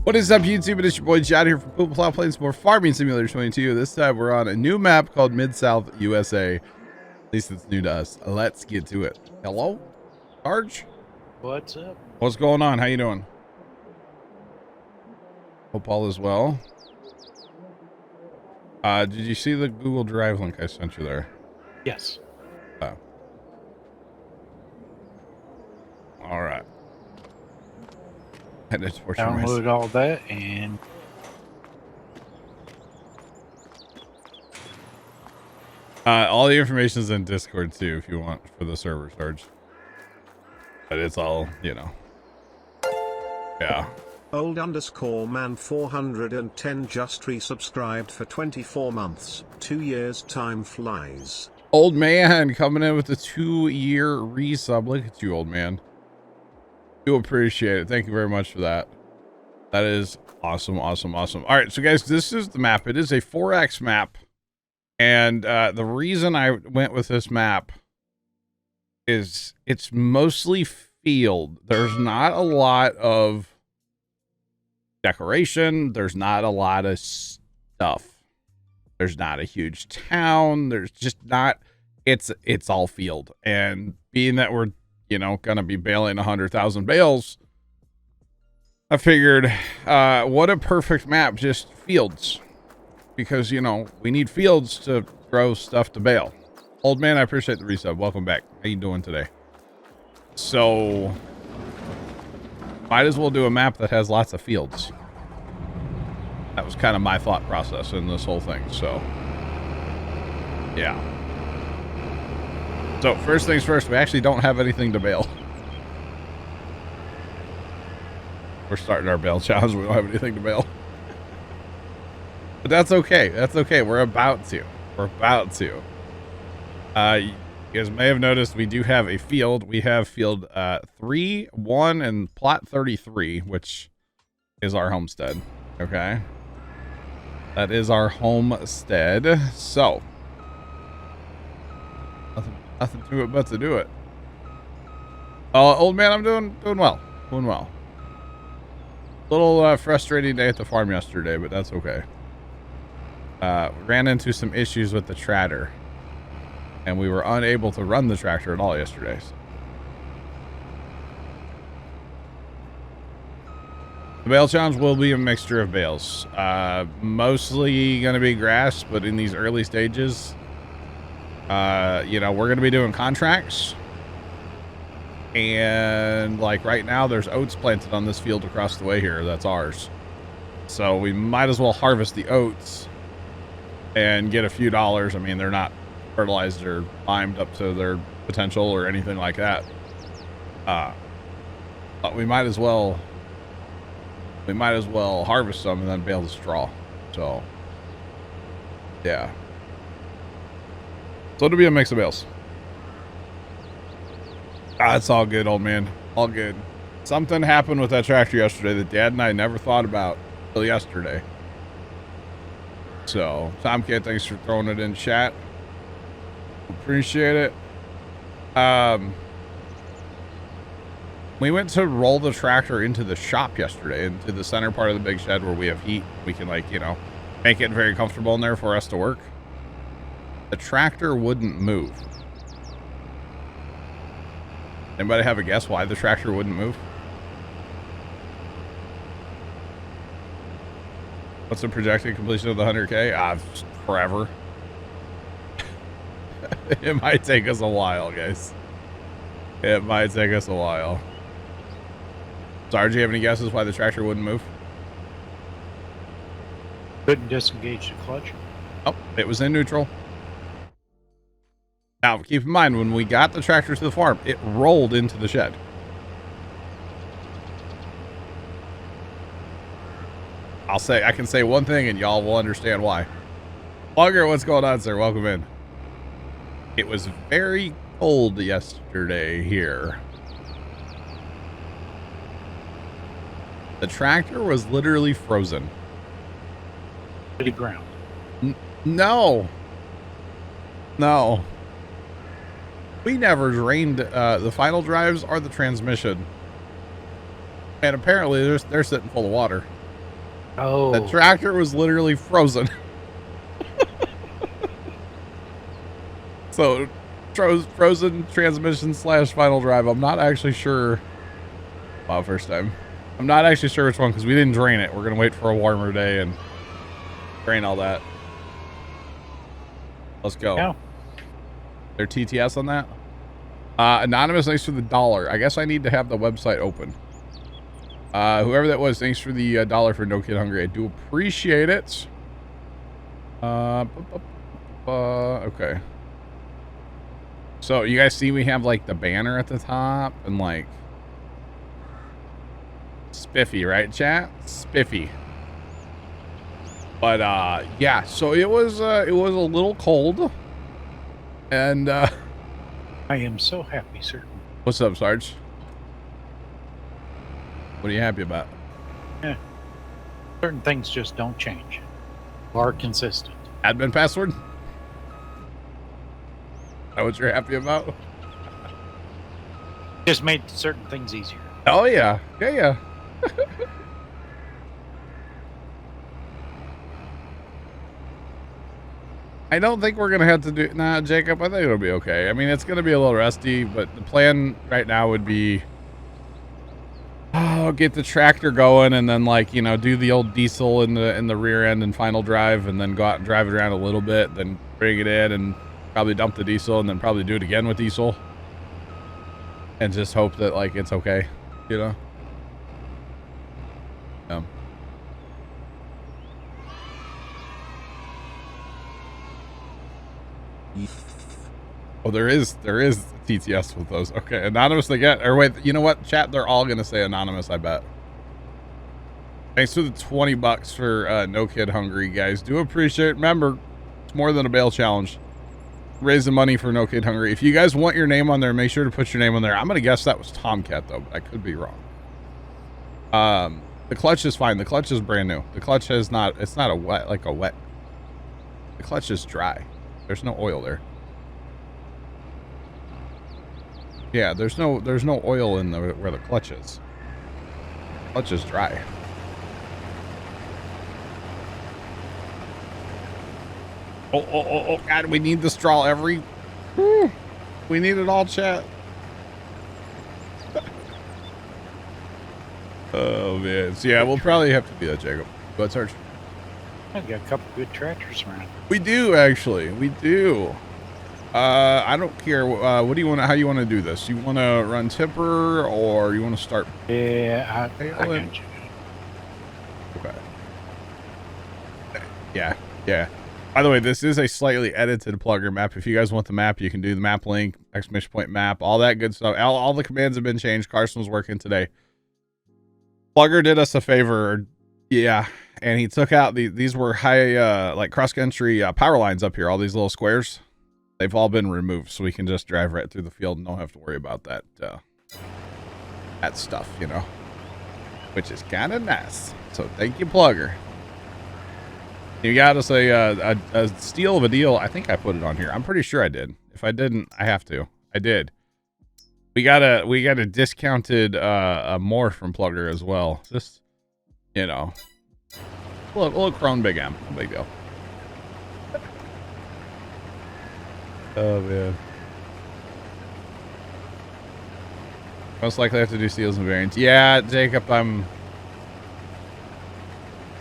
What is up, YouTube? It is your boy Chad here from Puma, Plow, playing some more Farming Simulator 22. This time we're on a new map called Mid-South USA. At least it's new to us. Let's get to it. Hello? Sarge? What's up? What's going on? How you doing? Hope all is well. Did you see the Google Drive link I sent you there? Yes. Oh. All right. Download all that and all the information is in Discord too if you want for the server, Sarge. But it's all, you know. Yeah. Old_man 410 just resubscribed for 24 months. 2 years, time flies. Old man coming in with a 2-year resub. Look at you, old man. Do appreciate it. Thank you very much for that. That is awesome, awesome, awesome. All right, so guys, this is the map. It is a 4X map. And the reason I went with this map is it's mostly field. There's not a lot of decoration. There's not a lot of stuff. There's not a huge town. There's just not, it's all field. And being that we're, you know, gonna be baling 100,000 bales, I figured what a perfect map, just fields, because, you know, we need fields to grow stuff to bale. Old man, I appreciate the resub. Welcome back. How you doing today? So might as well do a map that has lots of fields. That was kind of my thought process in this whole thing. So yeah. So first things first, we actually don't have anything to bale. We're starting our bale challenge. We don't have anything to bale. But that's okay. That's okay. We're about to. We're about to. You guys may have noticed we do have a field. We have field 3, 1, and plot 33, which is our homestead. Okay. That is our homestead. So nothing to it but to do it. Old man, I'm doing well. Doing well. Little frustrating day at the farm yesterday, but that's okay. Ran into some issues with the tractor, and we were unable to run the tractor at all yesterday. The bale challenge will be a mixture of bales. Mostly going to be grass, but in these early stages, you know, we're going to be doing contracts. And like right now, there's oats planted on this field across the way here. That's ours. So we might as well harvest the oats and get a few dollars. I mean, they're not fertilized or limed up to their potential or anything like that. But we might as well harvest some and then bale the straw. So yeah. So it'll be a mix of bales. It's all good, old man. All good. Something happened with that tractor yesterday that Dad and I never thought about till yesterday. So, Tomcat, thanks for throwing it in chat. Appreciate it. We went to roll the tractor into the shop yesterday, into the center part of the big shed where we have heat. We can, like, you know, make it very comfortable in there for us to work. The tractor wouldn't move. Anybody have a guess why the tractor wouldn't move? What's the projected completion of the 100K? Forever. It might take us a while, guys. It might take us a while. Sarge, do you have any guesses why the tractor wouldn't move? couldn't disengage the clutch. Oh, it was in neutral. Now, keep in mind, when we got the tractor to the farm, it rolled into the shed. I can say one thing and y'all will understand why. Logger, what's going on, sir? Welcome in. It was very cold yesterday here. The tractor was literally frozen. To the ground. No. No. We never drained the final drives or the transmission. And apparently they're sitting full of water. Oh. The tractor was literally frozen. So, frozen transmission / final drive. I'm not actually sure. Wow, first time. I'm not actually sure which one because we didn't drain it. We're going to wait for a warmer day and drain all that. Let's go. Yeah. Their TTS on that? Anonymous, thanks for the $1. I guess I need to have the website open. Whoever that was, thanks for the $1 for No Kid Hungry. I do appreciate it. Okay. So you guys see we have like the banner at the top and like spiffy, right, chat? Spiffy. But yeah, so it was a little cold. And I am so happy, sir. what's up, Sarge? What are you happy about? Yeah. Certain things just don't change. Are consistent. Admin password? That what you're happy about? Just made certain things easier. Oh yeah. Yeah. I don't think we're gonna have to do Jacob, I think it'll be okay. I mean, it's gonna be a little rusty, but the plan right now would be get the tractor going and then like, you know, do the old diesel in the rear end and final drive and then go out and drive it around a little bit, then bring it in and probably dump the diesel and then probably do it again with diesel. And just hope that like it's okay, you know? Oh, there is TTS with those. Okay, anonymous again. Or wait, you know what? Chat, they're all gonna say anonymous, I bet. Thanks for the $20 for No Kid Hungry, guys. Do appreciate it. Remember, it's more than a bail challenge. Raising money for No Kid Hungry. If you guys want your name on there, make sure to put your name on there. I'm gonna guess that was Tomcat though, but I could be wrong. The clutch is fine. The clutch is brand new. The clutch is not. It's not a wet. The clutch is dry. There's no oil there. Yeah, there's no oil in where the clutch is. Clutch is dry. Oh, God, we need the straw every... Whew, we need it all, chat. Oh, man. So, yeah, we'll probably have to do that, Jacob. Go ahead, Sarge. I've got a couple good tractors around. We do, actually. We do. I don't care. What do you want? How you want to do this? You want to run tipper or you want to start? Yeah, I got you. Okay. Yeah. By the way, this is a slightly edited plugger map. If you guys want the map, you can do the map link, exclamation point map, all that good stuff. All the commands have been changed. Carson was working today. Plugger did us a favor. Yeah. And he took out these were high, like cross country power lines up here. All these little squares. They've all been removed, so we can just drive right through the field and don't have to worry about that stuff, you know, which is kind of nice. So thank you, Plugger. You got us a steal of a deal. I think I put it on here. I'm pretty sure I did. If I didn't, I have to. I did. We got a discounted more from Plugger as well. Just, you know, a little Chrome Big M, no big deal. Oh, man. Most likely I have to do seals and variants. Yeah, Jacob, I'm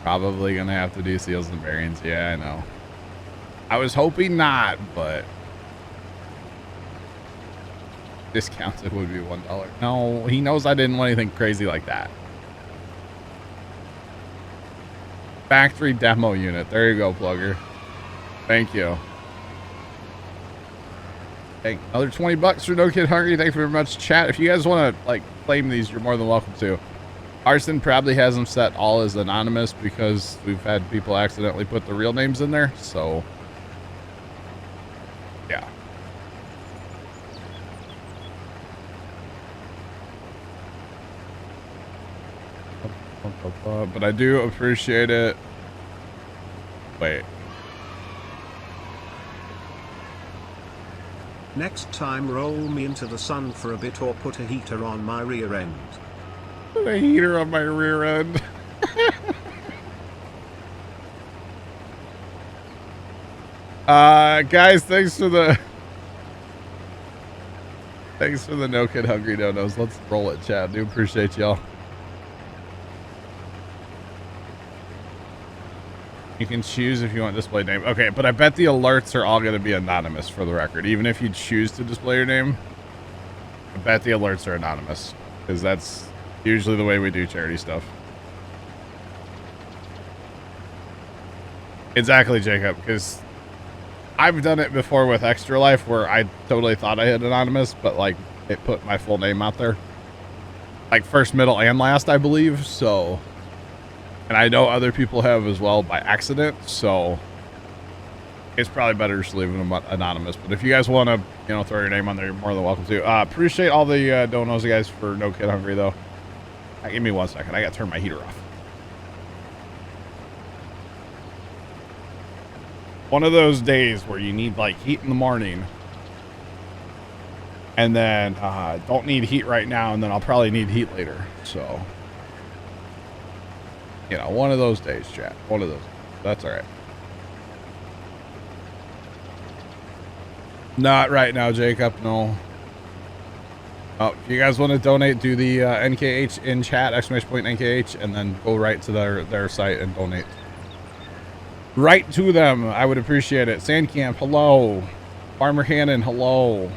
probably going to have to do seals and variants. Yeah, I know. I was hoping not, but discounted would be $1. No, he knows I didn't want anything crazy like that. Factory demo unit. There you go, Plugger. Thank you. Hey, another $20 for No Kid Hungry. Thank you very much, chat. If you guys want to like claim these, you're more than welcome to. Arson probably has them set all as anonymous because we've had people accidentally put the real names in there. So, yeah. But I do appreciate it. Wait. Next time roll me into the sun for a bit or put a heater on my rear end. Put a heater on my rear end. Guys, thanks for the no kid hungry donos. Let's roll it, chat. Do appreciate y'all. You can choose if you want display name. Okay, but I bet the alerts are all going to be anonymous for the record. Even if you choose to display your name, I bet the alerts are anonymous because that's usually the way we do charity stuff. Exactly, Jacob, because I've done it before with Extra Life where I totally thought I had anonymous, but like it put my full name out there. Like first, middle, and last, I believe. So, and I know other people have as well by accident. So it's probably better just leaving them anonymous. But if you guys want to, you know, throw your name on there, you're more than welcome to. Appreciate all the donos, guys, for No Kid Hungry though. Give me 1 second. I got to turn my heater off. One of those days where you need like heat in the morning and then don't need heat right now, and then I'll probably need heat later. So, you know, one of those days, chat. One of those. That's all right. Not right now, Jacob. No. Oh, if you guys want to donate, do the NKH in chat, !NKH, and then go right to their site and donate. Right to them. I would appreciate it. Sandcamp, hello. Farmer Hannon, hello.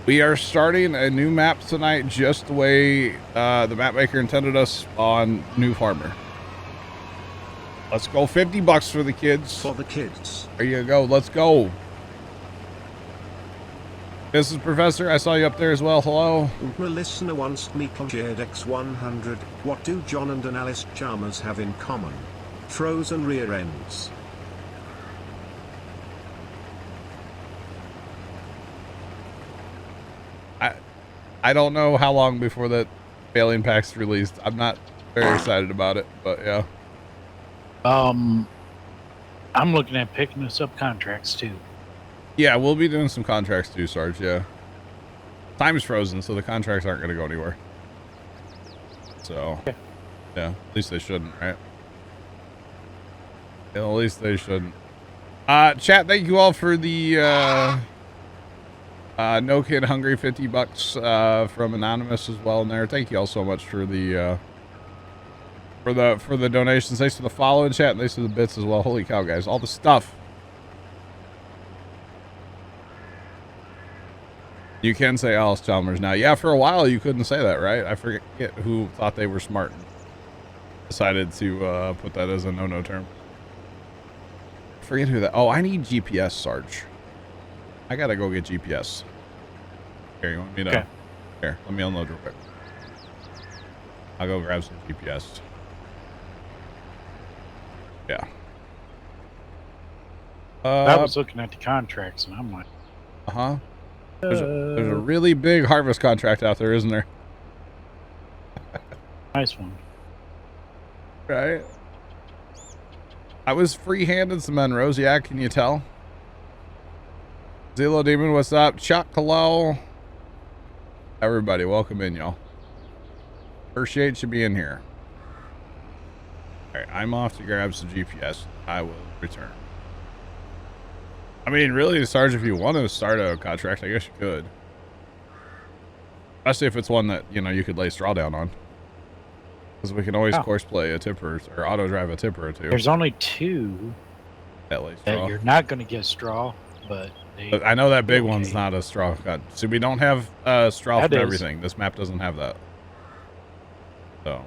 We are starting a new map tonight just the way the map maker intended us on New Farmer. Let's go. $50 for the kids. For the kids. There you go. Let's go. This is Professor. I saw you up there as well. Hello. A listener wants me cleared X100. What do John and Alice Chalmers have in common? Frozen rear ends. I don't know how long before that Alien Pack's released. I'm not very excited about it, but yeah. I'm looking at picking us up contracts too. Yeah, we'll be doing some contracts too, Sarge, yeah. Time's frozen, so the contracts aren't going to go anywhere. So, yeah, at least they shouldn't, right? Yeah, at least they shouldn't. Chat, thank you all for the No Kid Hungry $50 from Anonymous as well in there. Thank you all so much for the donations. Thanks for the follow in chat, and thanks for the bits as well. Holy cow, guys, all the stuff. You can say Alice Chalmers now. Yeah, for a while you couldn't say that, right? I forget who thought they were smart and decided to put that as a no-no term. I forget who that. Oh, I need GPS, Sarge. I gotta go get GPS. Here, you want me to? Okay. Here, let me unload real quick. I'll go grab some GPS. Yeah. I was looking at the contracts and I'm like, There's a really big harvest contract out there, isn't there? Nice one. Right? I was free-handed some Monroes, yeah, can you tell? Zelo Demon, what's up? Chuck, hello. Everybody, welcome in, y'all. Appreciate you being here. Alright, I'm off to grab some GPS. I will return. I mean, really, Sarge, if you want to start a contract, I guess you could. Especially if it's one that, you know, you could lay straw down on. Because we can always course play a tipper or auto drive a tipper or two. There's only two that you're not going to get straw, but I know that big one's not a straw cut. See, we don't have straw for everything. This map doesn't have that. So.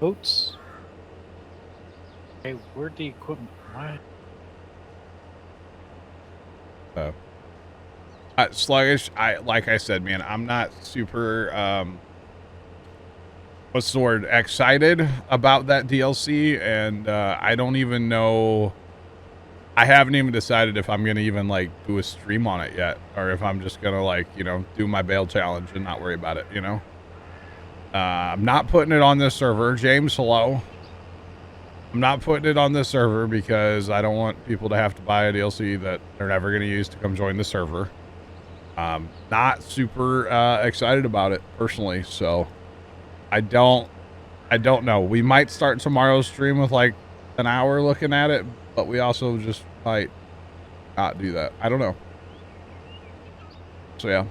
Oats. Hey, where'd the equipment? Why? Sluggish. Like I said, man, I'm not super what's the word, excited about that DLC, and I don't even know. I haven't even decided if I'm gonna even like do a stream on it yet, or if I'm just gonna like, you know, do my bail challenge and not worry about it, you know. I'm not putting it on this server. James, hello. I'm not putting it on this server because I don't want people to have to buy a DLC that they're never going to use to come join the server. Not super excited about it personally, so I don't know. We might start tomorrow's stream with like an hour looking at it, but we also just might not do that. I don't know. So yeah.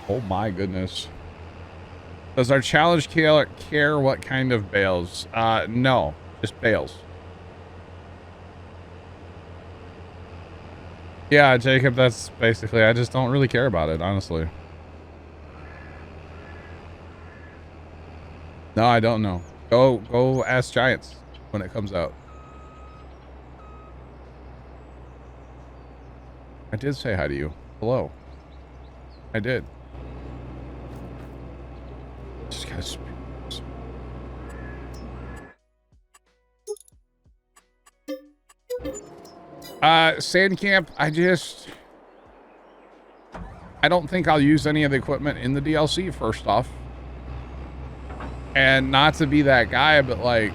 Oh my goodness. Does our challenge care what kind of bales? No, just bales. Yeah, Jacob, that's basically, I just don't really care about it, honestly. No, I don't know. Go ask Giants when it comes out. I did say hi to you. Hello. I did. Just gotta speak. Sand camp, I don't think I'll use any of the equipment in the DLC, first off. And not to be that guy, but like,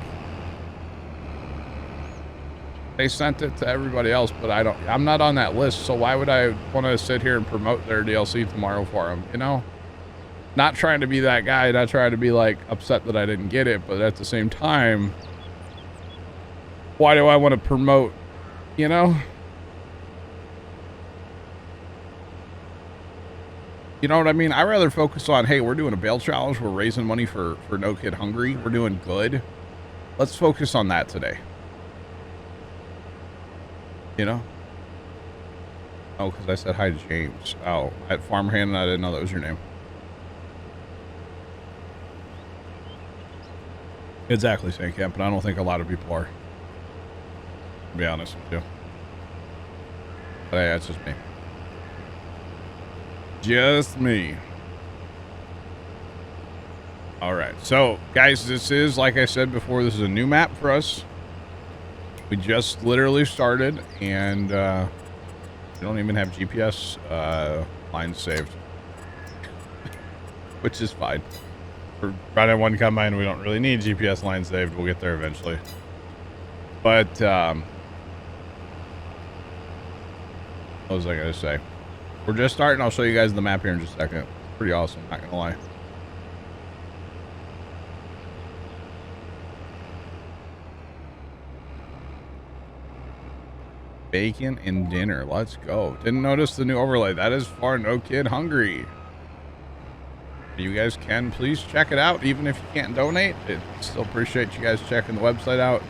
they sent it to everybody else, but I'm not on that list, so why would I want to sit here and promote their DLC tomorrow for them, you know? Not trying to be that guy, not trying to be like upset that I didn't get it, but at the same time, why do I want to promote, you know? You know what I mean? I rather focus on, hey, we're doing a bale challenge. We're raising money for No Kid Hungry. We're doing good. Let's focus on that today. You know? Oh, because I said hi to James. Oh, at Farmhand, I didn't know that was your name. Exactly, Sandcamp, but I don't think a lot of people are. To be honest with you. But hey, that's just me. Just me. All right. So, guys, this is, like I said before, this is a new map for us. We just literally started, and we don't even have GPS lines saved. Which is fine. We're running one combine. We don't really need GPS lines saved. We'll get there eventually. But, what was I going to say? We're just starting. I'll show you guys the map here in just a second. Pretty awesome, not gonna lie. Bacon and dinner. Let's go. Didn't notice the new overlay. That is for No Kid Hungry. You guys can please check it out, even if you can't donate. It still appreciate you guys checking the website out.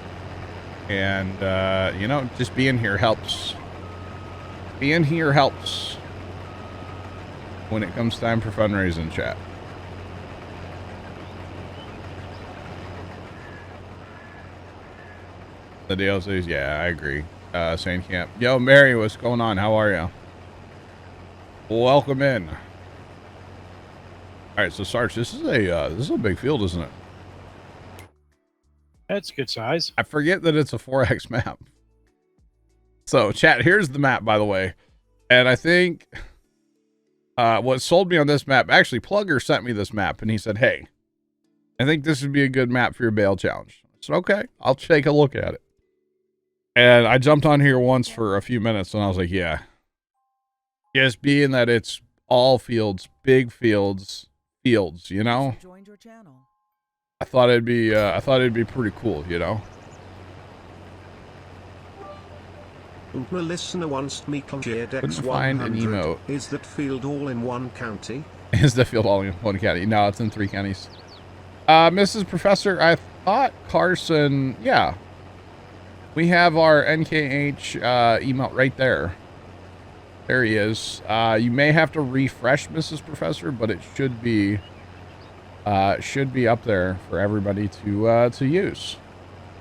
And you know, just being here helps. Being here helps. When it comes time for fundraising, chat. The DLCs, yeah, I agree. Sandcamp. Yo, Mary, what's going on? How are you? Welcome in. All right, so Sarge, this is a big field, isn't it? That's good size. I forget that it's a 4X map. So, chat, here's the map, by the way. And I think what sold me on this map, actually, Plugger sent me this map, and he said, hey, I think this would be a good map for your bale challenge. I said, okay, I'll take a look at it. And I jumped on here once for a few minutes, and I was like, yeah. Just being that it's all fields, big fields, you know? I thought it'd be pretty cool, you know? A listener wants me Couldn't find an emote. Is that field all in one county? Is the field all in one county? No, it's in 3 counties. Mrs. Professor, I thought Carson, yeah. We have our NKH emote right there. There he is. You may have to refresh, Mrs. Professor, but it should be up there for everybody to use.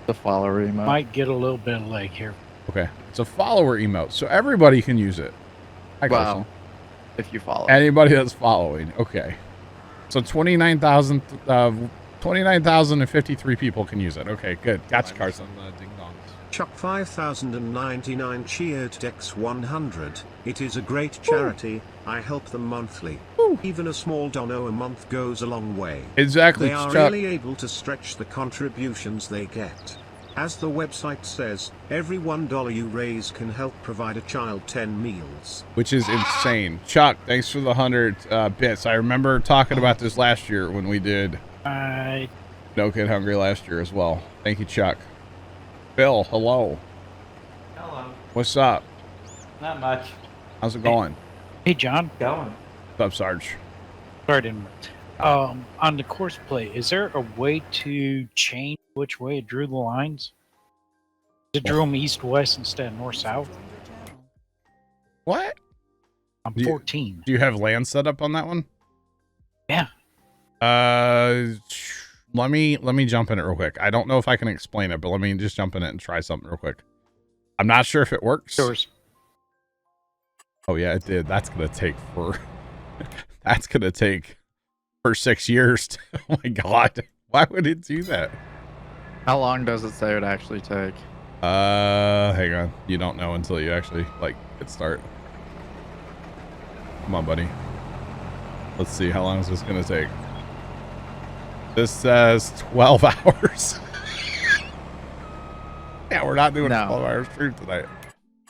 The follower emote. Might get a little bit of lag here. Okay, it's a follower emote, so everybody can use it. Wow. If you follow. Anybody that's following. Okay. So 29,053 people can use it. Okay, good. Gotcha, Carson. Ding dongs. Chuck 5099 cheered Dex 100. It is a great charity. I help them monthly. Even a small dono a month goes a long way. Exactly. They are Chuck. really able to stretch the contributions they get. As the website says, every $1 you raise can help provide a child 10 meals. Which is insane. Chuck, thanks for the 100 bits. I remember talking about this last year when we did No Kid Hungry last year as well. Thank you, Chuck. Bill, hello. Hello. What's up? Not much. How's it going? Hey, John. Going. What's up, Sarge? Sorry, I didn't. On the course play, is there a way to change which way it drew the lines? It drew them east-west instead of north-south? What? I'm 14. Do you have land set up on that one? Yeah. Let me jump in it real quick. I don't know if I can explain it, but let me just jump in it and try something real quick. I'm not sure if it works. Yours. Oh yeah, it did. That's gonna take for that's gonna take for 6 years. Oh my god. Why would it do that? How long does it say it actually take? Hang on. You don't know until you actually like hit start. Come on, buddy. Let's see, how long is this gonna take? This says 12 hours. Yeah, we're not doing a 12-hour stream tonight.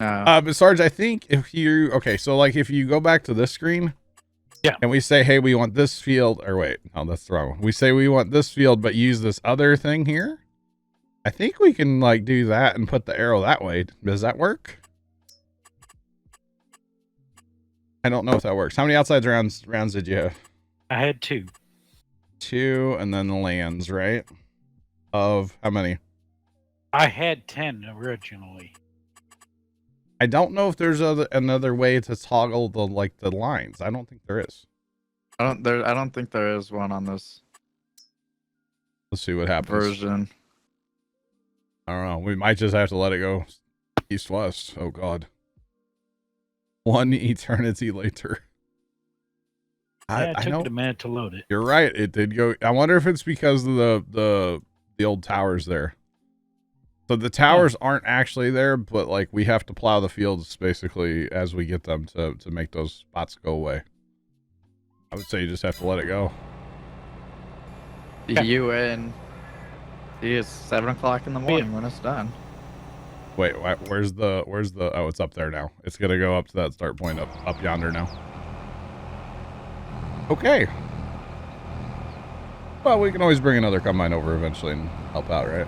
No. But Sarge, I think if you so like if you go back to this screen, yeah, and we say, hey, we want this field, or wait, no, that's the wrong one. We say we want this field, but use this other thing here. I think we can like do that and put the arrow that way. Does that work? I don't know if that works. How many outside rounds did you have? I had 2. 2, and then the lands, right? Of how many? I had 10 originally. I don't know if there's another way to toggle the lines. I don't think there is. I don't think there is one on this Let's see what happens. version. I don't know. We might just have to let it go east-west. Oh god. 1 eternity later. Yeah, it took know. it a minute to load it. You're right. It did go. I wonder if it's because of the old towers there. So the towers aren't actually there, but like we have to plow the fields basically as we get them to make those spots go away. I would say you just have to let it go. See you in. See, it's 7 o'clock in the morning when it's done. Wait, where's the? Oh, it's up there now. It's gonna go up to that start point up yonder now. Okay. Well, we can always bring another combine over eventually and help out, right?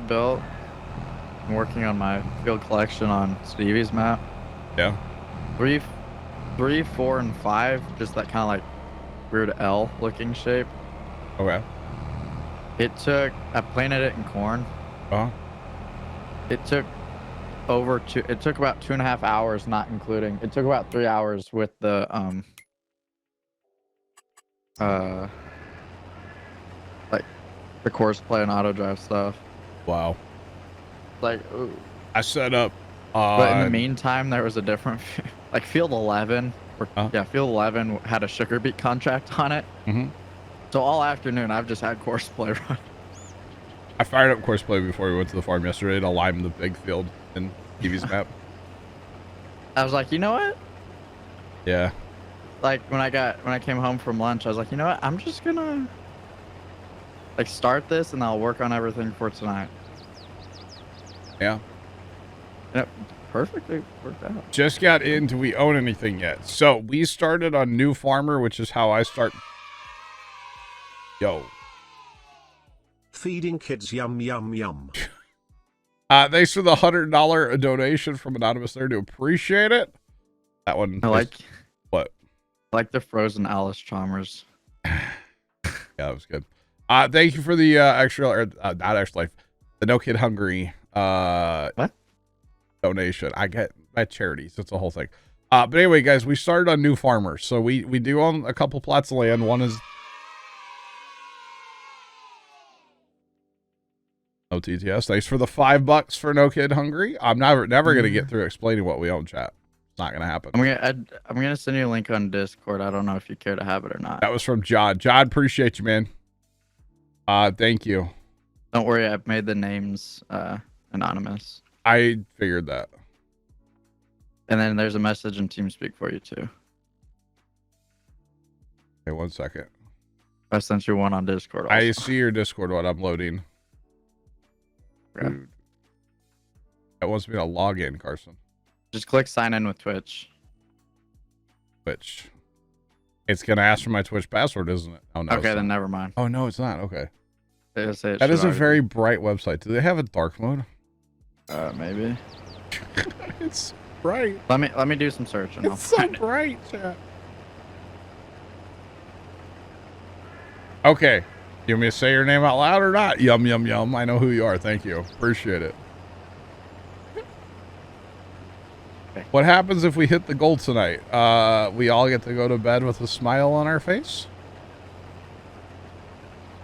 So I'm working on my field collection on Stevie's map. Yeah. 3, 4, and 5, just that kind of like weird L looking shape. Okay. I planted it in corn. Uh-huh. It took about 2.5 hours, not including. It took about 3 hours with the like the course play and auto drive stuff. Wow. Like, ooh. I set up. But in the meantime, there was a different, like field 11, field 11 had a sugar beet contract on it. Mm-hmm. So all afternoon, I've just had course play run. I fired up course play before we went to the farm yesterday to lime the big field in TV's map. I was like, you know what? Yeah. Like when I came home from lunch, I was like, you know what? I'm just gonna like start this and I'll work on everything for tonight. Yeah. Yep. Perfectly worked out. Just got in. Do we own anything yet? So we started on New Farmer, which is how I start. Yo. Feeding kids yum yum yum. Thanks for the $100 donation from Anonymous there. To appreciate it. That one. I like what? I like the frozen Alice Chalmers. Yeah, that was good. Thank you for the extra, or not extra life, the No Kid Hungry what? donation. I get my charities. It's a whole thing. But anyway, guys, we started on New Farmer, so we do own a couple plots of land. One is OTTS. Thanks for the $5 for No Kid Hungry. I'm never gonna get through explaining what we own, chat. It's not gonna happen. I'm gonna send you a link on Discord. I don't know if you care to have it or not. That was from John. John, appreciate you, man. Thank you. Don't worry, I've made the names anonymous. I figured that. And then there's a message in TeamSpeak for you too. Okay, 1 second. I sent you one on Discord. I Also. see your Discord what I'm loading. Okay. Dude. That wants me to log in, Carson. Just click sign in with Twitch. Twitch. It's gonna ask for my Twitch password, isn't it? Oh no. Okay, then never mind. Oh no, it's not. Okay. That is a very bright website. Do they have a dark mode? Maybe. It's bright. Let me do some searching. It's so bright, chat. Okay. You want me to say your name out loud or not? Yum, yum, yum. I know who you are. Thank you. Appreciate it. Okay. What happens if we hit the goal tonight? We all get to go to bed with a smile on our face?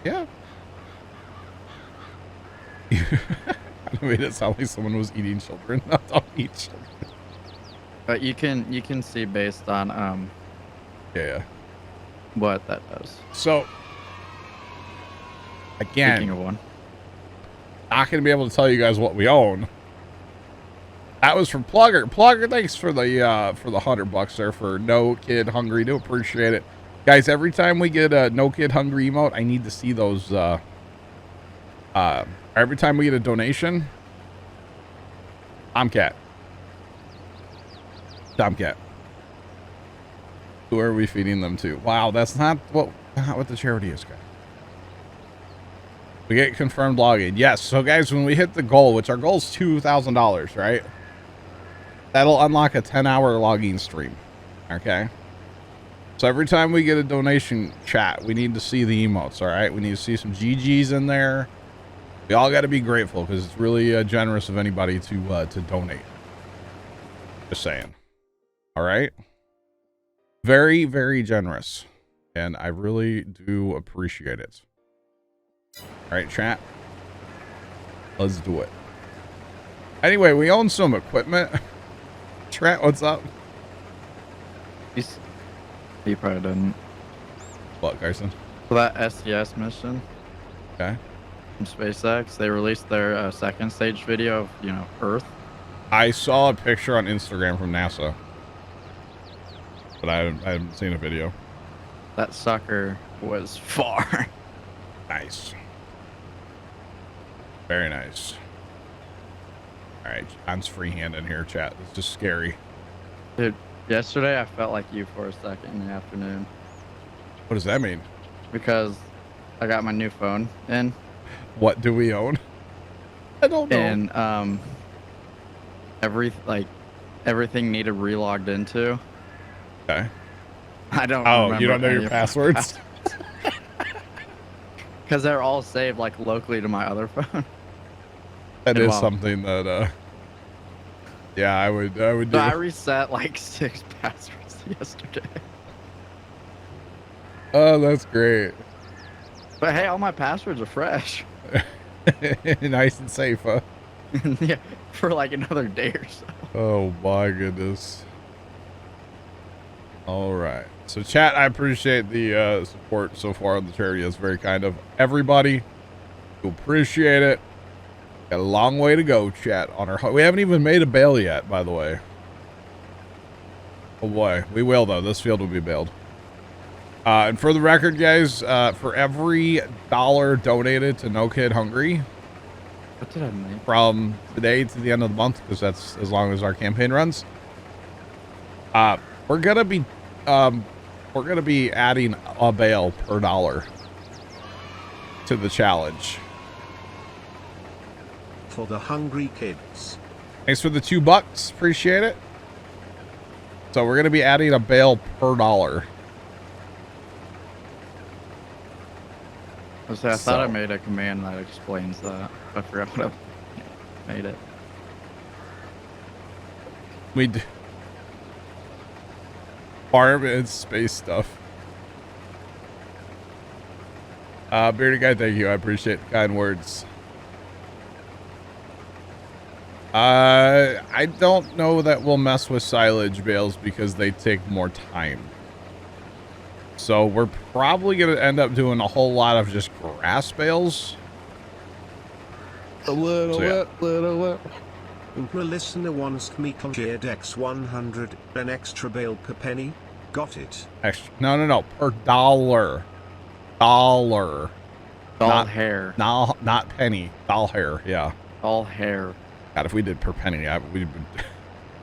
Yeah. I made it sound like someone was eating children. No, don't eat children. But you can see based on Yeah. what that does. So again, Speaking of one, not gonna be able to tell you guys what we own. That was from Plugger. Plugger, thanks for the $100 there for No Kid Hungry. Do appreciate it, guys. Every time we get a No Kid Hungry emote, I need to see those. Every time we get a donation, Tomcat. Who are we feeding them to? Wow, that's not what the charity is, guys. We get confirmed login. Yes. So guys, when we hit the goal, which our goal is $2,000, right? That'll unlock a 10-hour logging stream. Okay. So every time we get a donation, chat, we need to see the emotes. All right. We need to see some GGs in there. We all got to be grateful because it's really generous of anybody to donate. Just saying. All right. Very, very generous. And I really do appreciate it. All right, chat. Let's do it. Anyway, we own some equipment. Trent, what's up? he probably didn't. What, Carson? So that SES mission Okay. from SpaceX, they released their second stage video of, Earth. I saw a picture on Instagram from NASA. But I haven't seen a video. That sucker was far. Nice. Very nice. All right, John's freehand in here, chat. It's just scary. Dude, yesterday I felt like you for a second in the afternoon. What does that mean? Because I got my new phone in. What do we own? I don't know. And everything needed relogged into. Okay. I don't Oh, you don't know any your of my passwords? Because they're all saved like locally to my other phone. That is Wow. something that yeah, I would do. So I reset like 6 passwords yesterday. Oh, that's great. But hey, all my passwords are fresh. Nice and safe, huh? Yeah, for like another day or so. Oh my goodness. All right. So chat, I appreciate the support so far on the charity. That's very kind of everybody. We appreciate it. Got a long way to go, chat. We haven't even made a bail yet, by the way. Oh boy, we will though. This field will be bailed. And for the record, guys, for every $1 donated to No Kid Hungry, What did I make? from today to the end of the month, because that's as long as our campaign runs, we're gonna be adding a bail per $1 to the challenge. For the hungry kids. Thanks for the $2. Appreciate it. So we're gonna be adding a bail per $1. I thought I made a command that explains that. I forgot what I made it. We do farm and space stuff. Bearded guy, thank you. I appreciate the kind words. I don't know that we'll mess with silage bales because they take more time. So we're probably going to end up doing a whole lot of just grass bales. A little bit. The listener wants me cleared X100, an extra bale per penny. Got it. Extra, no, per $1. Dollar. Doll Not- hair. No, not penny. Doll hair. Yeah. Doll hair. God, if we did per penny,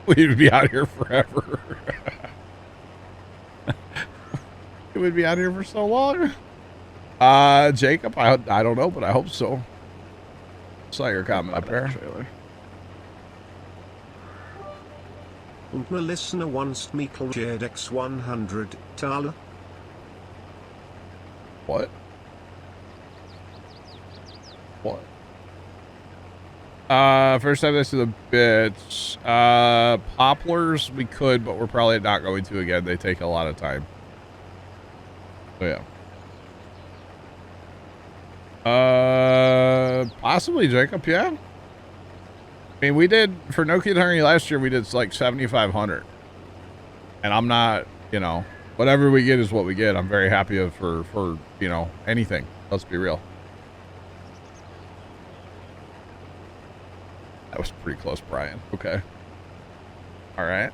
we'd be out here forever. We'd be out here for so long. Jacob, I don't know, but I hope so. Saw your comment up there. Trailer. Und my listener wants Michael X 100 Tala. What? What? First time this is a bitch. Poplars we could, but we're probably not going to again. They take a lot of time. So yeah. Possibly Jacob, yeah. I mean, we did for No Kid Hungry last year. We did like 7,500, and I'm not, you know, whatever we get is what we get. I'm very happy for you know, anything. Let's be real. That was pretty close, Brian. Okay. All right.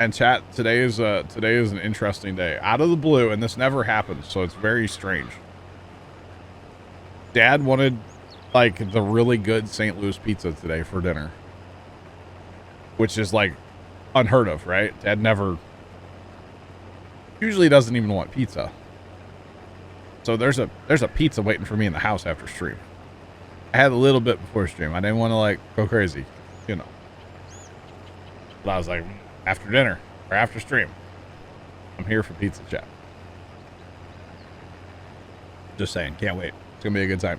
And chat, today is an interesting day. Out of the blue, and this never happens, so it's very strange. Dad wanted like the really good St. Louis pizza today for dinner, which is like unheard of, right? Dad never usually doesn't even want pizza. So there's a pizza waiting for me in the house after stream. I had a little bit before stream. I didn't want to like go crazy, you know. But I was like, after dinner or after stream, I'm here for pizza chat. Just saying, can't wait. It's gonna be a good time.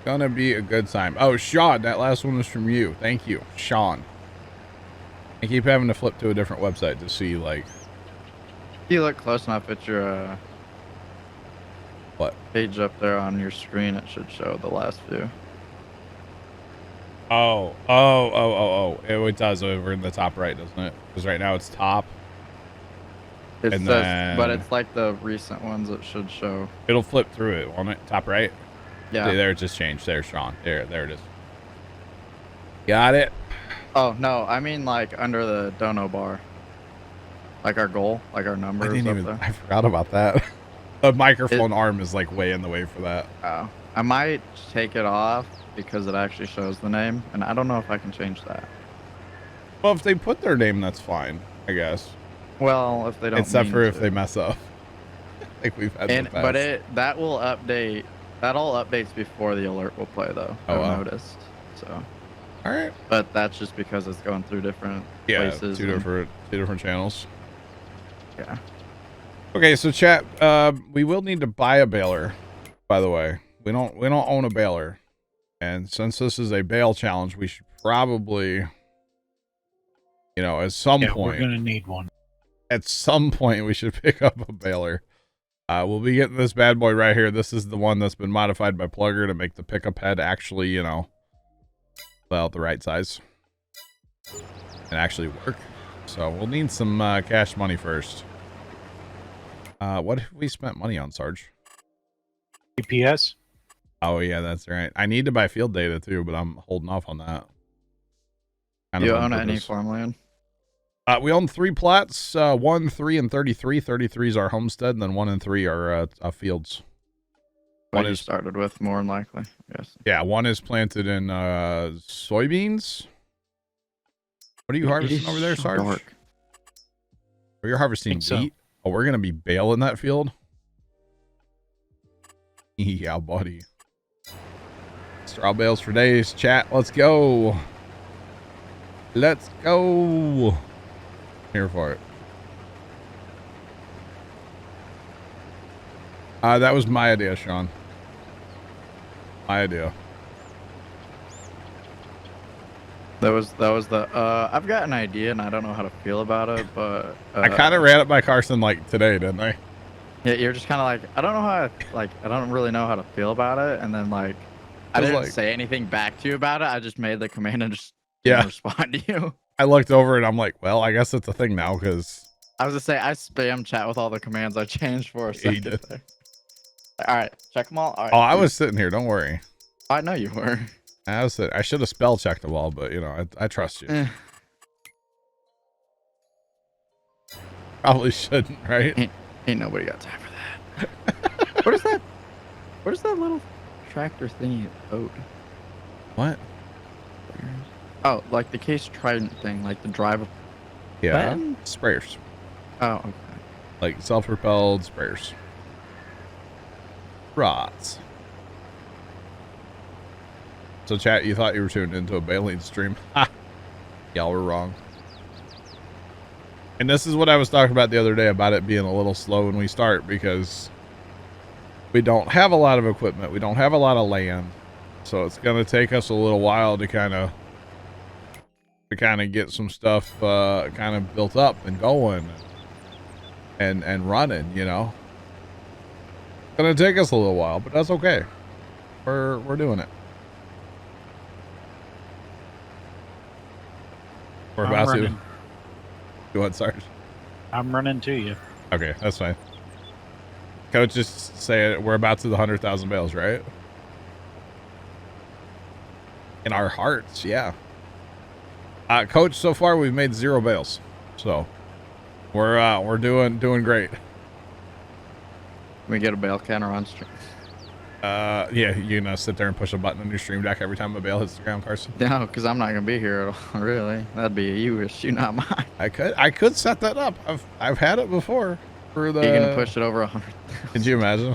Gonna be a good time. Oh, Sean, that last one was from you. Thank you, Sean. I keep having to flip to a different website to see like. If you look close enough at your What? page up there on your screen, it should show the last few. Oh. It does over in the top right, doesn't it? Because right now it's top. It And says, then- but it's like the recent ones it should show. It'll flip through it, won't it? Top right? Yeah. There it just changed. There's Sean. There it is. Got it. Oh, no, I mean like under the dono bar. Like our goal, like our numbers up there. I forgot about that. The microphone arm is like way in the way for that. Oh, I might take it off because it actually shows the name, and I don't know if I can change that. Well, if they put their name, that's fine, I guess. Well, if they don't. Except mean for if to. they mess up. Like we've had in the past. But that will update. That all updates before the alert will play though. Oh, wow. I've noticed. So. All right. But that's just because it's going through different places. two different channels. Yeah. Okay, so chat, we will need to buy a baler, by the way. We don't own a baler. And since this is a bale challenge, we should probably, you know, at some point. We're gonna need one. At some point, we should pick up a baler. We'll be getting this bad boy right here. This is the one that's been modified by Plugger to make the pickup head actually, you know, about the right size and actually work. So we'll need some cash money first. What have we spent money on, Sarge? GPS. Oh yeah, that's right. I need to buy field data too, but I'm holding off on that. Kind You of on own any purpose. farmland? We own 3 plots, 1, 3, and 33. 33 is our homestead, and then 1 and 3 are fields. One One you is started with, more than likely. Yes. yeah, 1 is planted in soybeans. What are you harvesting over there, Sarge? Dark. Or you're harvesting Think so. wheat? Oh, we're gonna be baling that field. Yeah, buddy. Straw bales for days. Chat, let's go. Let's go. Here for it. That was my idea, Sean. My idea. That was the I've got an idea and I don't know how to feel about it, but I kind of ran it by Carson like today, didn't I? yeah, you're just kind of like I don't know how I don't really know how to feel about it, and then like I was didn't like- say anything back to you about it. I just made the command and just Yeah. didn't respond to you. I looked over and I'm like, well, I guess it's a thing now because I was gonna say I spam chat with all the commands I changed for a Yeah, you second did. there. All right, check them all. All right. oh, I was sitting here. Don't worry. I know you were. I should have spell checked them all, but you know, I trust you. Eh. Probably shouldn't, right? Ain't nobody got time for that. What is that? What is that little tractor thingy? Oh, What? oh, like the Case Trident thing, like the drive. Yeah. Button? Sprayers. Oh, okay. Like self-propelled sprayers. Rods. So chat, you thought you were tuned into a baling stream. Ha! Y'all were wrong. And this is what I was talking about the other day about it being a little slow when we start because we don't have a lot of equipment. We don't have a lot of land. So it's going to take us a little while to kind of get some stuff kind of built up and going and running, you know. It's going to take us a little while, but that's okay. We're doing it. We're I'm about running. to. Go ahead, Sarge. I'm running to you. Okay, that's fine. Coach, just say it. We're about to the 100,000 bales, right? In our hearts, yeah. Coach, so far we've made 0 bales, so we're doing great. We get a bale counter on stream. Yeah, you gonna sit there and push a button on your stream deck every time a bale hits the ground, Carson? No, because I'm not gonna be here at all. Really, that'd be a you issue, not mine. I could set that up. I've had it before. For the. You're gonna push it over 100. Could you imagine?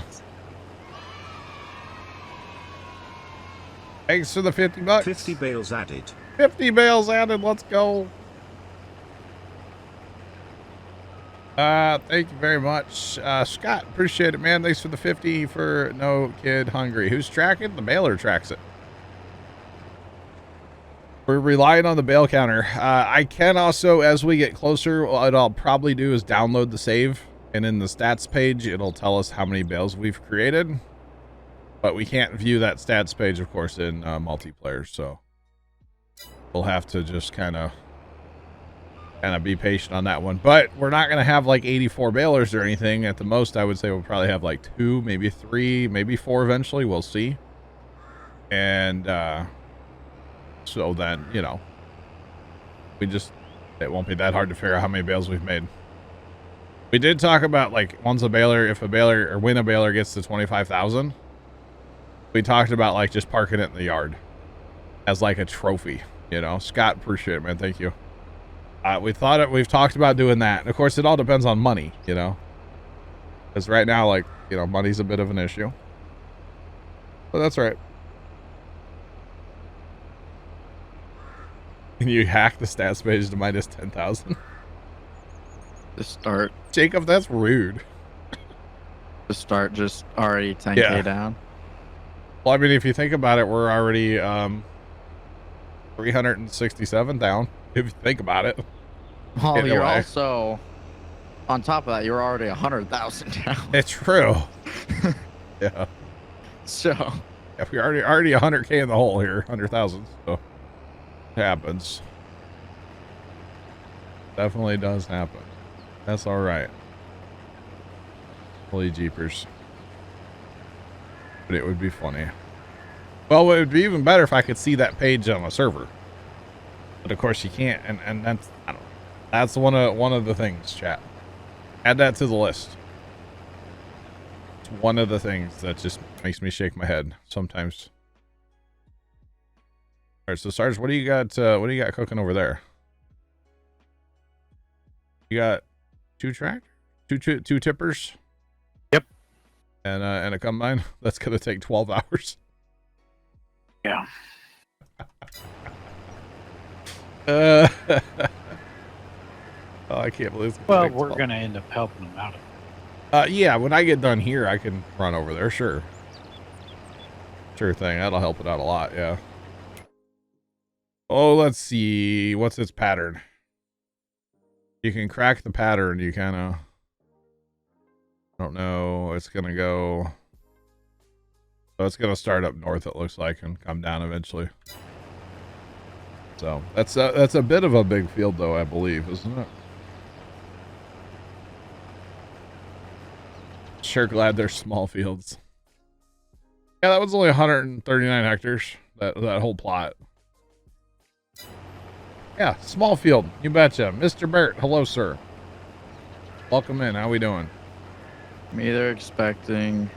Thanks for the $50. 50 bales added. 50 bales added. Let's go. Thank you very much. Scott, appreciate it, man. Thanks for the 50 for No Kid Hungry. Who's tracking? The baler tracks it. We're relying on the bale counter. I can also, as we get closer, what I'll probably do is download the save, and in the stats page, it'll tell us how many bales we've created. But we can't view that stats page, of course, in multiplayer, so we'll have to just kind of be patient on that one. But we're not going to have like 84 balers or anything. At the most, I would say we'll probably have like 2, maybe 3, maybe 4 eventually. We'll see. And so then, you know, it won't be that hard to figure out how many bales we've made. We did talk about like when a baler gets to 25,000, we talked about like just parking it in the yard as like a trophy, you know. Scott, appreciate it, man. Thank you. We've talked about doing that. Of course, it all depends on money, you know, because right now, like, you know, money's a bit of an issue, but that's right. Can you hack the stats page to minus 10,000? To start. Jacob, that's rude. To start, just already 10K down. Well, I mean, if you think about it, we're already 367 down. If you think about it. Well, you're also on top of that. You're already 100,000 down. It's true. Yeah. So. Yeah, we're already 100K in the hole here. 100,000. So it happens. Definitely does happen. That's all right. Holy jeepers. But it would be funny. Well, it would be even better if I could see that page on a server. But of course you can't, and that's, I don't know. That's one of the things, chat. Add that to the list. It's one of the things that just makes me shake my head sometimes. All right, so Sarge, what do you got cooking over there? You got 2 tippers? Yep. And a combine? That's gonna take 12 hours. Yeah. Oh, I can't believe it's Well, we're going to end up helping them out. Yeah, when I get done here, I can run over there. Sure. Sure thing. That'll help it out a lot. Yeah. Oh, let's see. What's its pattern? You can crack the pattern. You kind of, I don't know. It's going to go. So it's going to start up north, it looks like, and come down eventually. So that's a bit of a big field, though, I believe, isn't it? Sure glad they're small fields. Yeah, that was only 139 hectares, that whole plot. Yeah, small field. You betcha. Mr. Burt, hello, sir. Welcome in. How we doing? I'm either expecting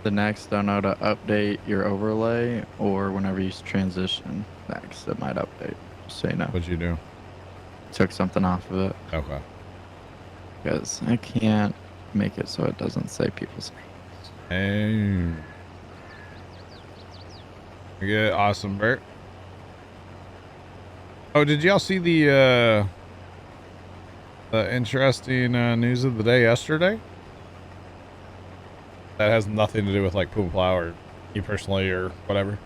the next dono to update your overlay, or whenever you transition next, it might update. Just so you know. What'd you do? Took something off of it Okay. because I can't make it so it doesn't say people's names. Hey. Good. Awesome, Bert. Oh, did y'all see the interesting news of the day yesterday? That has nothing to do with like Puma Plow or me personally or whatever.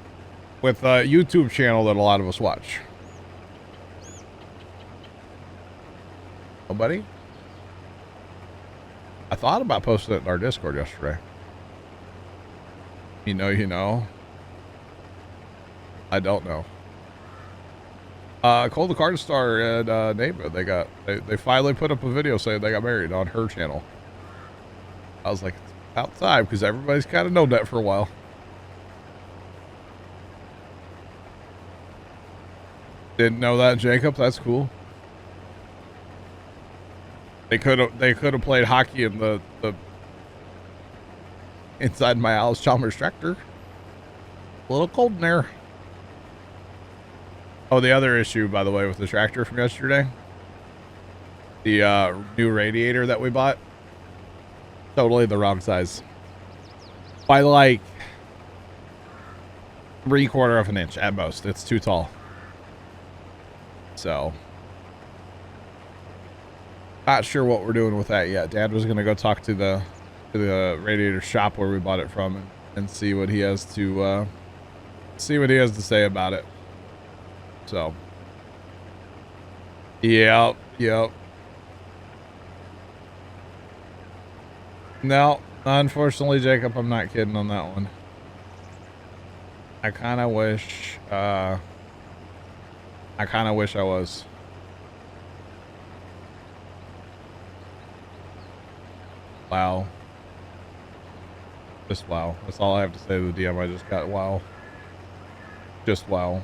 With a YouTube channel that a lot of us watch. Nobody? I thought about posting it in our Discord yesterday. You know. I don't know. Cole the Card Star and Neighbor, they finally put up a video saying they got married on her channel. I was like, it's about time, because everybody's kind of known that for a while. Didn't know that, Jacob? That's cool. They could have played hockey in the inside my Alice Chalmers tractor. A little cold in there. Oh, the other issue, by the way, with the tractor from yesterday, the new radiator that we bought, totally the wrong size by like 3/4 of an inch at most. It's too tall. So not sure what we're doing with that yet. Dad was gonna go talk to the radiator shop where we bought it from and see what he has to say about it. So yep. No, unfortunately, Jacob, I'm not kidding on that one. I kind of wish I was. Wow. Just wow. That's all I have to say to the DM. I just got wow. Just wow.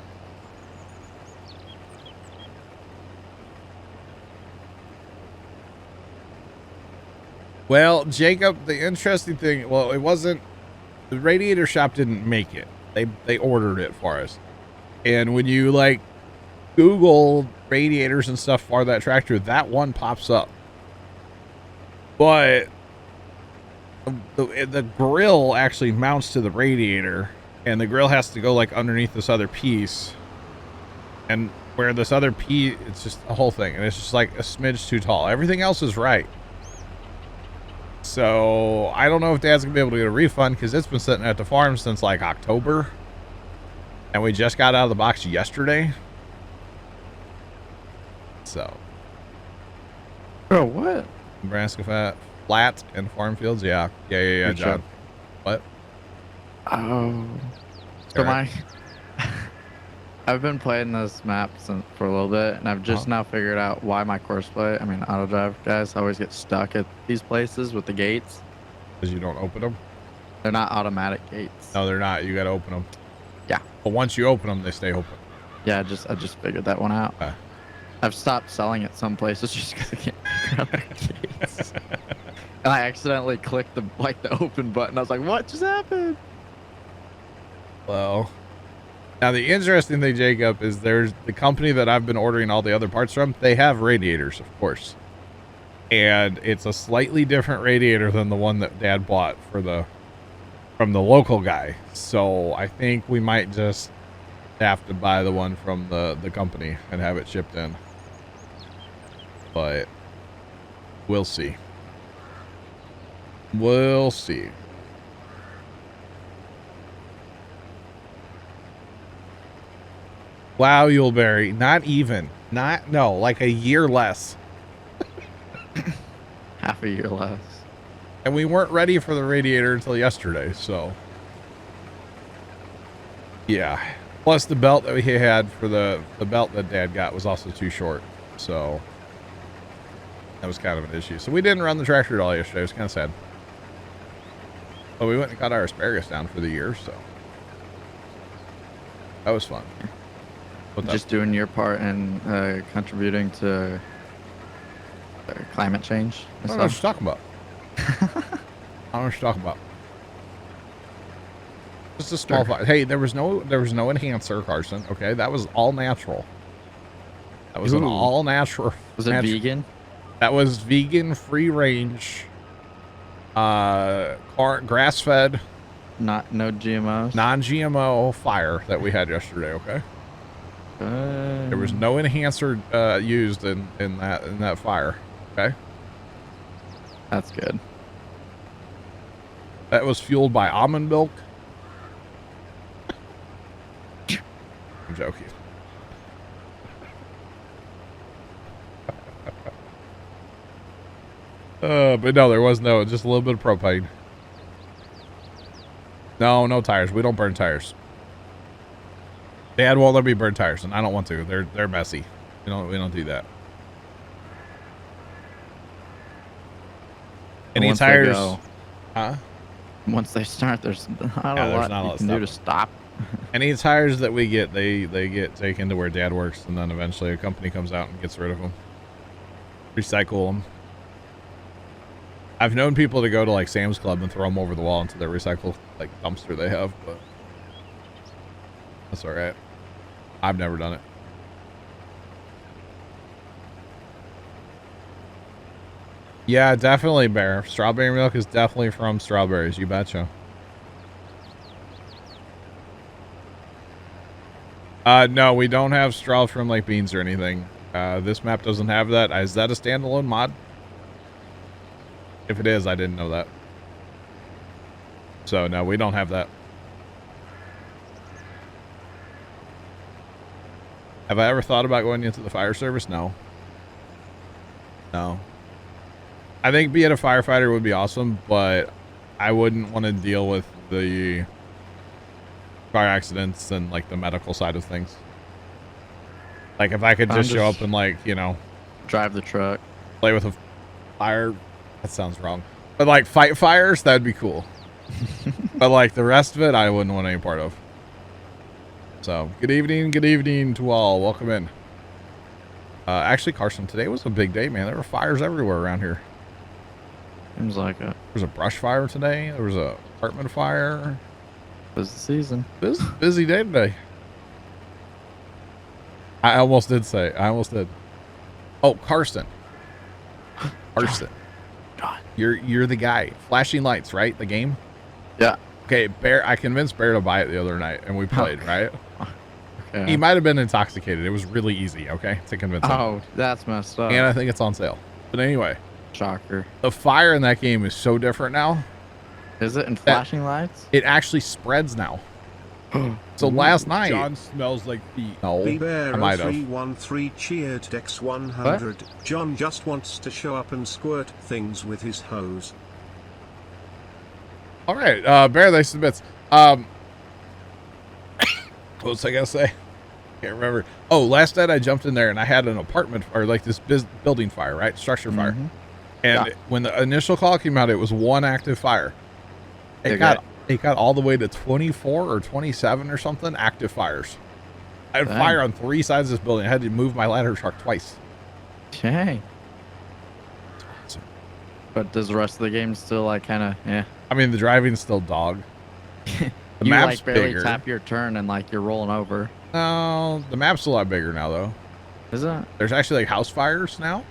Well, Jacob, the interesting thing, well, it wasn't, the radiator shop didn't make it. They ordered it for us. And when you like Google radiators and stuff for that tractor, that one pops up. But the grill actually mounts to the radiator, and the grill has to go like underneath this other piece. And where this other piece, it's just a whole thing. And it's just like a smidge too tall. Everything else is right. So I don't know if Dad's gonna be able to get a refund, because it's been sitting at the farm since like October, and we just got out of the box yesterday. So, Bro, what? Nebraska flat and farm fields, yeah, Good John. job. What? Oh, so Alright. I've been playing this map for a little bit, and I've just now figured out why my course play, I mean auto drive guys, always get stuck at these places with the gates. Because you don't open them? They're not automatic gates. No, they're not. You got to open them. Yeah. But once you open them, they stay open. Yeah, I just figured that one out. Okay. I've stopped selling at some places just because I can't figure out the gates. And I accidentally clicked the open button. I was like, what just happened? Well, now the interesting thing, Jacob, is there's the company that I've been ordering all the other parts from. They have radiators, of course, and it's a slightly different radiator than the one that Dad bought from the local guy. So I think we might just have to buy the one from the company and have it shipped in. But we'll see. We'll see. Wow, Yuleberry. No, like a year less. Half a year less. And we weren't ready for the radiator until yesterday, so. Yeah. Plus the belt that we had for the belt that Dad got was also too short, so. That was kind of an issue. So we didn't run the tractor at all yesterday. It was kind of sad. But we went and got our asparagus down for the year, so. That was fun. Just doing your part and contributing to climate change. I And don't know what stuff. you're talking about. I don't know what you're talking about. Just a small fire. Hey, there was no enhancer, Carson. Okay, that was all natural. That was an Ooh. all natural. Was it vegan? That was vegan, free range, grass fed, No GMOs. non-GMO fire that we had yesterday. Okay, there was no enhancer used in that fire. Okay, That's good. that was fueled by almond milk. I'm joking. But no, there was just a little bit of propane. No tires. We don't burn tires. Dad won't let me burn tires, and I don't want to. They're messy. We don't do that. Any Once they tires? go- Huh? Once they start, there's not Yeah, a there's lot not a you lot can to do to stop. Any tires that we get, they get taken to where Dad works, and then eventually a company comes out and gets rid of them. Recycle them. I've known people to go to like Sam's Club and throw them over the wall into their recycle like dumpster they have, but that's all right. I've never done it. Yeah, definitely, Bear. Strawberry milk is definitely from strawberries. You betcha. No, we don't have straw from like beans or anything. This map doesn't have that. Is that a standalone mod? If it is, I didn't know that. So no, we don't have that. Have I ever thought about going into the fire service? No. No. I think being a firefighter would be awesome, but I wouldn't want to deal with the car accidents and like the medical side of things. Like if I could just show up and like, you know, drive the truck, play with a fire, that sounds wrong, but like fight fires, that'd be cool. But like the rest of it, I wouldn't want any part of. So good evening to all. Welcome in. Actually, Carson, today was a big day, man. There were fires everywhere around here. seems like it. There was a brush fire today. There was a apartment fire. It was the season. This is a busy day today. I almost did. Oh, Carson. John. You're the guy. Flashing lights, right? The game? Yeah. Okay, Bear, I convinced Bear to buy it the other night, and we played, right? Okay. He might have been intoxicated. It was really easy, okay, to convince him. Oh, that's messed up. And I think it's on sale. But anyway, Shocker. the fire in that game is so different now. Is it in flashing lights? It actually spreads now. So last night... John smells like feet. No, I might have. B-Bear0313 cheered Dex 100. John just wants to show up and squirt things with his hose. All right, Bear, thanks to the bits. What was I gonna say? Can't remember. Oh, last night I jumped in there and I had an apartment or like this building fire, right? Structure fire. And Yeah. when the initial call came out, it was one active fire. It got all the way to 24 or 27 or something active fires. I had Dang. fire on 3 sides of this building. I had to move my ladder truck twice. Dang. But does the rest of the game still like kind of, yeah? I mean, the driving's still dog. The You map's like barely bigger. tap your turn and like you're rolling over. No, the map's a lot bigger now, though. Is it? There's actually like house fires now.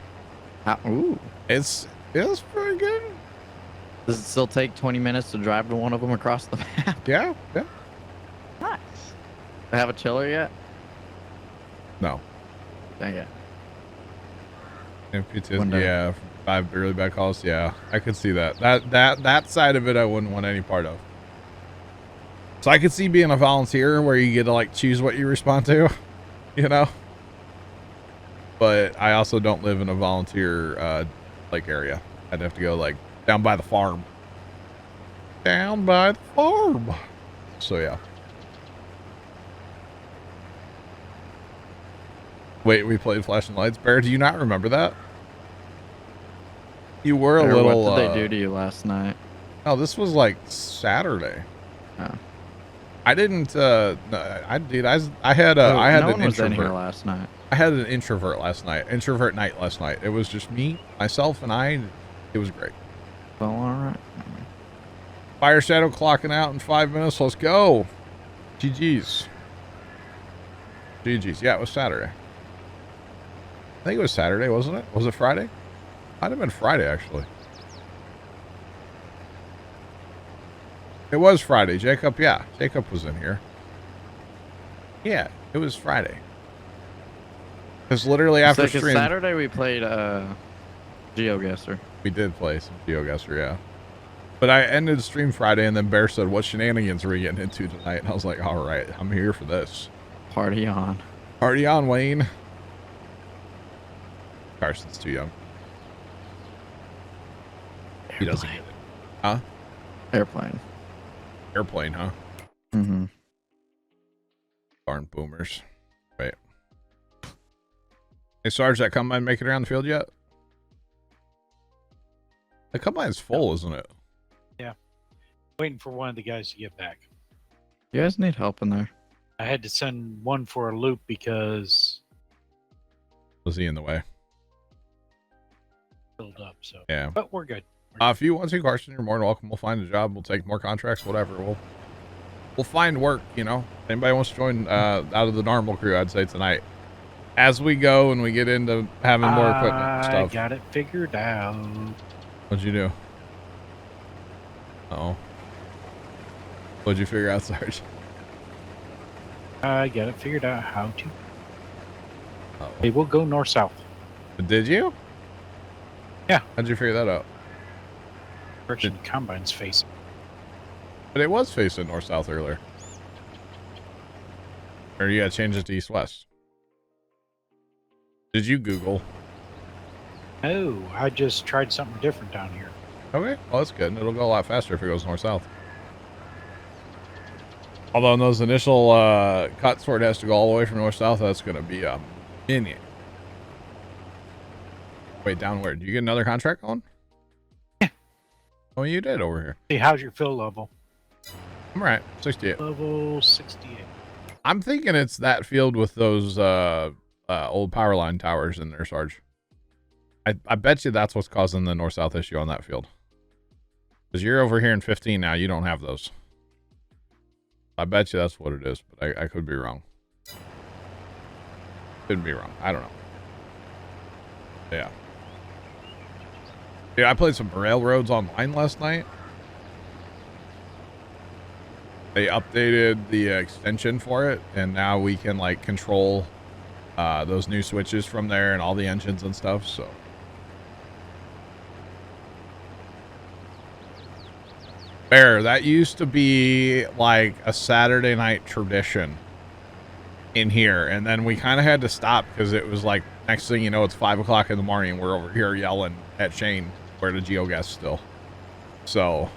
Ooh. It's pretty good. Does it still take 20 minutes to drive to one of them across the map? Yeah. Nice. They have a chiller yet? No. Dang it. Yeah, 5 really bad calls. Yeah, I could see that. That side of it, I wouldn't want any part of. So I could see being a volunteer where you get to like choose what you respond to, you know. But I also don't live in a volunteer like area. I'd have to go like down by the farm. Down by the farm. So yeah. Wait, we played Flashing Lights. Bear, do you not remember that? You were a Or little... What did they do to you last night? Oh, this was like Saturday. Oh. I didn't... I had no an one was in here introvert. last night. I had an introvert night last night. It was just me, myself, and I. It was great. Well, all right. Fire Shadow clocking out in 5 minutes. Let's go. GG's. GG's. Yeah, it was Saturday. I think it was Saturday, wasn't it? Was it Friday? Might have been Friday, actually. It was Friday. Jacob, yeah. Jacob was in here. Yeah, it was Friday. Because literally after stream... Saturday we played GeoGuessr. We did play some GeoGuessr, yeah. But I ended the stream Friday, and then Bear said, what shenanigans are we getting into tonight? And I was like, all right, I'm here for this. Party on. Party on, Wayne. Carson's too young. He doesn't get it. Huh? Airplane. Airplane, huh? Mm-hmm. Darn boomers. Wait. Hey, Sarge, that combine make it around the field yet? The combine's full, isn't it? Yeah. Waiting for one of the guys to get back. You guys need help in there. I had to send one for a loop because Was he in the way? filled up. So Yeah. but we're good. If you want to, Carson, you're more than welcome. We'll find a job. We'll take more contracts, whatever. We'll find work, you know. Anybody wants to join out of the normal crew, I'd say tonight. As we go and we get into having more equipment and stuff. I got it figured out. What'd you do? Uh-oh. What'd you figure out, Sarge? I got it figured out how to. Uh-oh. Hey, we'll go north-south. Did you? Yeah. How'd you figure that out? Direction the combine's facing. But it was facing north-south earlier. Or you gotta change it to east-west. Did you Google? No, I just tried something different down here. Okay, well that's good. It'll go a lot faster if it goes north-south. Although in those initial cuts where it has to go all the way from north-south, that's gonna be a minute. Wait, down where? Did you get another contract on? Yeah. Oh, you did over here. Hey, how's your fill level? I'm right, 68. Level 68. I'm thinking it's that field with those old power line towers in there, Sarge. I bet you that's what's causing the north-south issue on that field. Because you're over here in 15 now, you don't have those. I bet you that's what it is, but I could be wrong. Could be wrong. I don't know. Yeah. Yeah, I played some railroads online last night. They updated the extension for it, and now we can like control those new switches from there and all the engines and stuff. So Bear, that used to be like a Saturday night tradition in here, and then we kind of had to stop because it was like next thing you know it's 5 o'clock in the morning and we're over here yelling at Shane where the GeoGuess still. So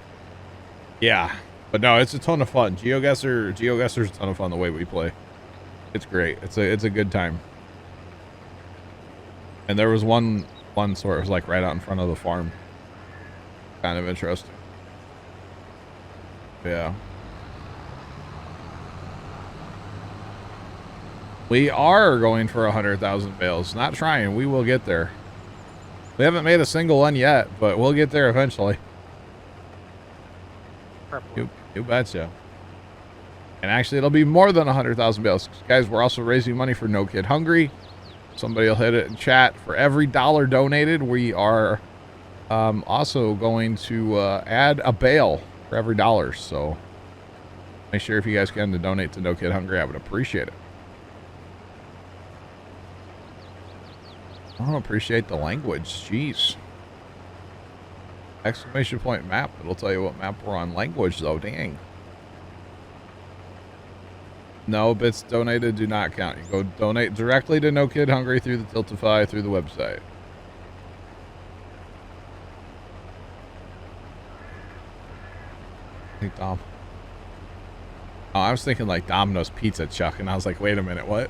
yeah, but no, it's a ton of fun. GeoGuessr's a ton of fun the way we play. It's great. It's a good time. And there was one sort of like right out in front of the farm. Kind of interesting. Yeah. We are going for 100,000 bales. Not trying. We will get there. We haven't made a single one yet, but we'll get there eventually. You betcha. And actually, it'll be more than 100,000 bales. Guys, we're also raising money for No Kid Hungry. Somebody will hit it in chat. For every $1 donated, we are also going to add a bale for every $1. So make sure if you guys can to donate to No Kid Hungry, I would appreciate it. I don't appreciate the language. Jeez. Exclamation point map. It'll tell you what map we're on. Language, though. Dang. No, bits donated do not count. You go donate directly to No Kid Hungry through the Tiltify, through the website. Hey, Dom. Oh, I was thinking like Domino's Pizza, Chuck, and I was like, wait a minute, what?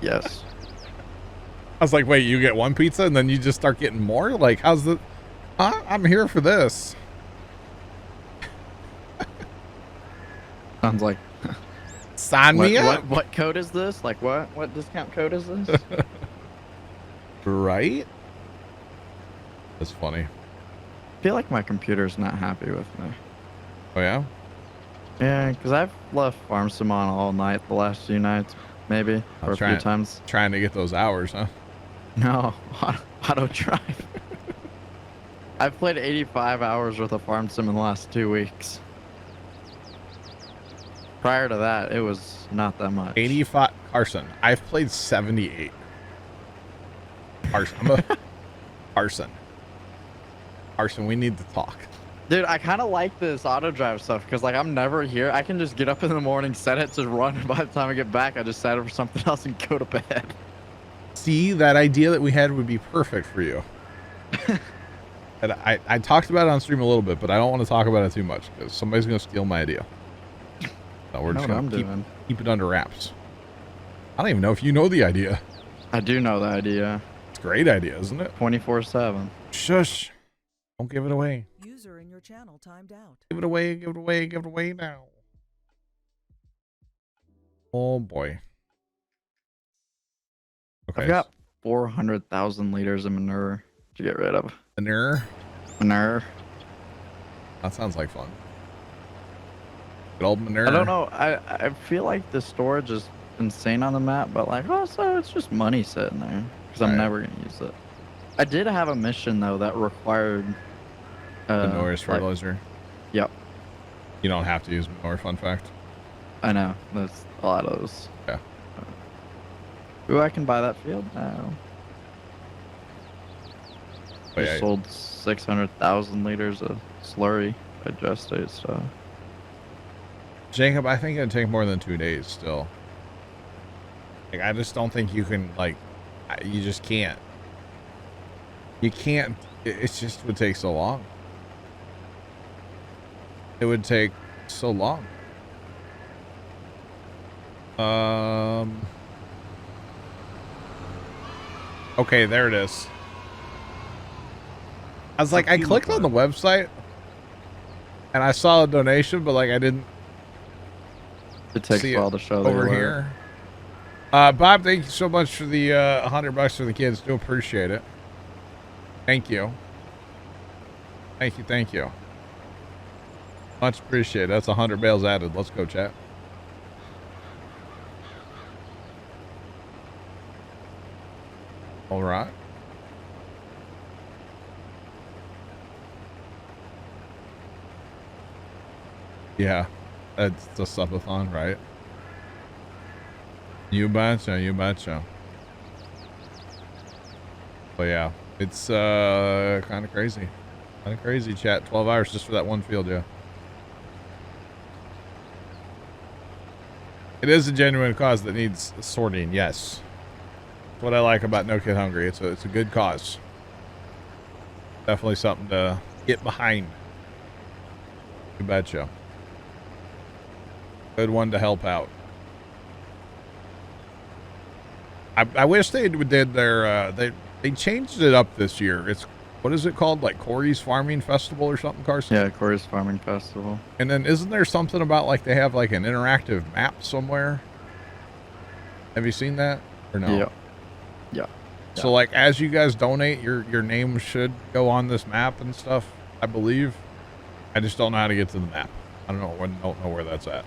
Yes. I was like, wait, you get one pizza and then you just start getting more? Like, how's the... Huh? I'm here for this. Sign me up. What code is this? Like what discount code is this? Right? That's funny. I feel like my computer's not happy with me. Oh yeah? Yeah, because I've left Farm Sim on all night the last few nights, maybe, or a few times. Trying to get those hours, huh? No, auto drive. I've played 85 hours worth of Farm Sim in the last 2 weeks. Prior to that, it was not that much. 85. Carson, I've played 78. Carson, we need to talk. Dude, I kind of like this auto drive stuff because, like, I'm never here. I can just get up in the morning, set it to run, and by the time I get back, I just set it for something else and go to bed. See, that idea that we had would be perfect for you. And I talked about it on stream a little bit, but I don't want to talk about it too much because somebody's going to steal my idea. So we're just going to keep it under wraps. I don't even know if you know the idea. I do know the idea. It's a great idea, isn't it? 24/7. Shush. Don't give it away. User in your channel timed out. Give it away, give it away, give it away now. Oh boy. Okay. I've got 400,000 liters of manure to get rid of. Manure? Manure. That sounds like fun. Good old manure. I don't know. I feel like the storage is insane on the map, but like also it's just money sitting there because I'm never gonna use it. I did have a mission though that required manure fertilizer. Yep. You don't have to use manure. Fun fact. I know. There's a lot of those. Yeah. Ooh, I can buy that field now. Oh, Just sold 600,000 liters of slurry digestate stuff. Jacob, I think it'd take more than 2 days still. Like, I just don't think you can, like, you just can't. You can't, it just would take so long. It would take so long. Okay, there it is. I was like, I clicked on the website and I saw a donation, but like I didn't. It takes a while to show over here. Bob, thank you so much for the $100 for the kids. Do appreciate it. Thank you. Thank you. Thank you. Much appreciated. That's 100 bales added. Let's go, chat. All right. Yeah, that's the subathon, right? You betcha, you betcha. But yeah, it's kind of crazy. Kind of crazy, chat. 12 hours just for that one field, yeah. It is a genuine cause that needs sorting, yes. That's what I like about No Kid Hungry. It's a good cause. Definitely something to get behind. You betcha. Good one to help out. I wish they did their they changed it up this year. It's, what is it called? Like Corey's Farming Festival or something, Carson? Yeah, Corey's Farming Festival. And then isn't there something about like they have like an interactive map somewhere? Have you seen that or no? Yeah. Yeah. So like as you guys donate, your name should go on this map and stuff, I believe. I just don't know how to get to the map. I don't know where that's at.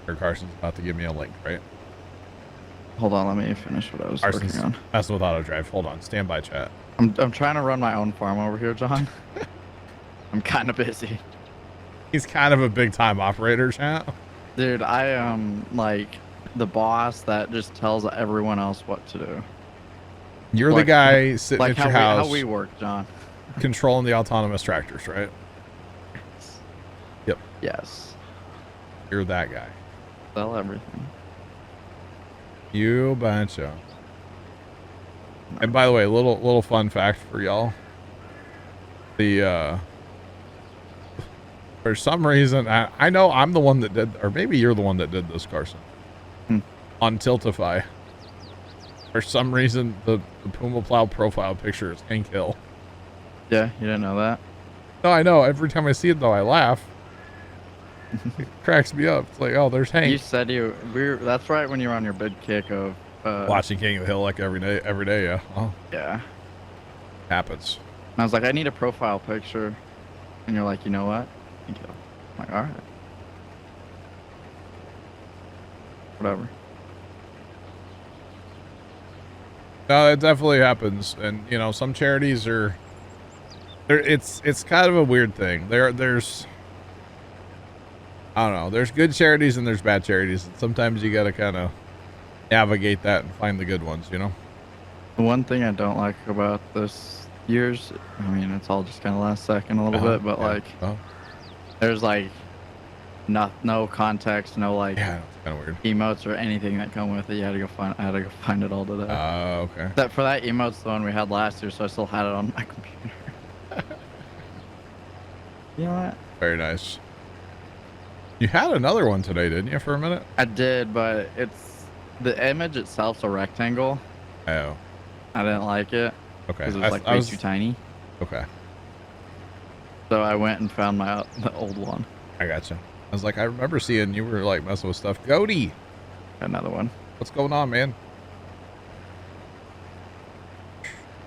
Here, Carson's about to give me a link, right? Hold on, let me finish what I was working on. Messing with auto drive. Hold on, stand by, chat. I'm trying to run my own farm over here, John. I'm kind of busy. He's kind of a big time operator, chat. Dude, I am like the boss that just tells everyone else what to do. You're the guy sitting at your house. How we work, John. Controlling the autonomous tractors, right? Yep. Yes. You're that guy. Sell everything. You betcha. And by the way, little fun fact for y'all. The for some reason, I know I'm the one that did, or maybe you're the one that did this, Carson. On Tiltify. For some reason, the Puma Plow profile picture is Hank Hill. Yeah, you didn't know that? No, I know. Every time I see it, though, I laugh. It cracks me up. It's like, oh, there's Hank You said that's right when you were on your big kick of watching King of the Hill like every day. Yeah. Oh, yeah. happens. And I was like, I need a profile picture, and you're like, you know what? Thank you. I'm like, all right, whatever. No, it definitely happens, and you know, some charities are. It's kind of a weird thing. There's I don't know. There's good charities and there's bad charities, and sometimes you got to kind of navigate that and find the good ones. You know. The one thing I don't like about this year's, I mean, it's all just kind of last second a little bit, but yeah. like, there's like no context, no like Yeah, it's kind of weird. emotes or anything that come with it. I had to go find it all today. Okay. That for that emote's the one we had last year, so I still had it on my computer. You know what? Very nice. You had another one today, didn't you, for a minute? I did, but the image itself's a rectangle. Oh. I didn't like it Okay. because it was like way too tiny. Okay. So I went and found the old one. I gotcha. I was like, I remember seeing you were like messing with stuff. Goaty, Another one. what's going on, man?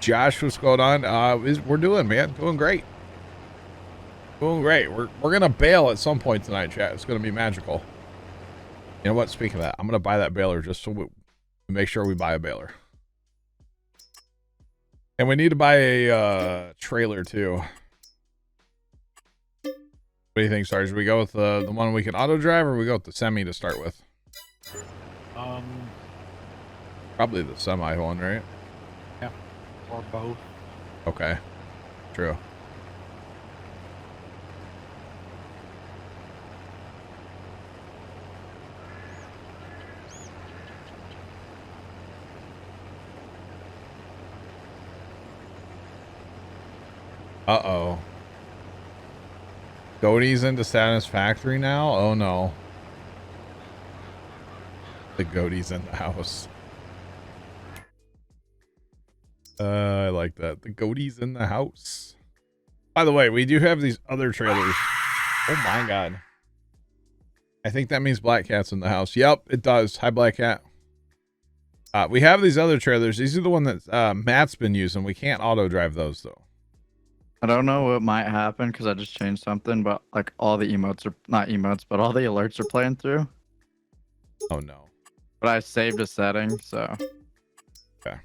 Josh, what's going on? We're doing, man. Doing great. Doing great. We're gonna bail at some point tonight, chat. It's gonna be magical. You know what? Speaking of that, I'm gonna buy that baler just so we make sure we buy a baler. And we need to buy a trailer too. What do you think, Sarge? Should we go with the one we can auto drive, or we go with the semi to start with? Probably the semi one, right? Yeah, or both. Okay. True. Uh-oh. Goaty's into Satisfactory now? Oh no. The Goaty's in the house. I like that. The Goaty's in the house. By the way, we do have these other trailers. Oh my god. I think that means Black Cat's in the house. Yep, it does. Hi, Black Cat. We have these other trailers. These are the one that Matt's been using. We can't auto drive those though. I don't know what might happen because I just changed something, but like all the emotes are not emotes, but all the alerts are playing through. Oh no. But I saved a setting, so okay.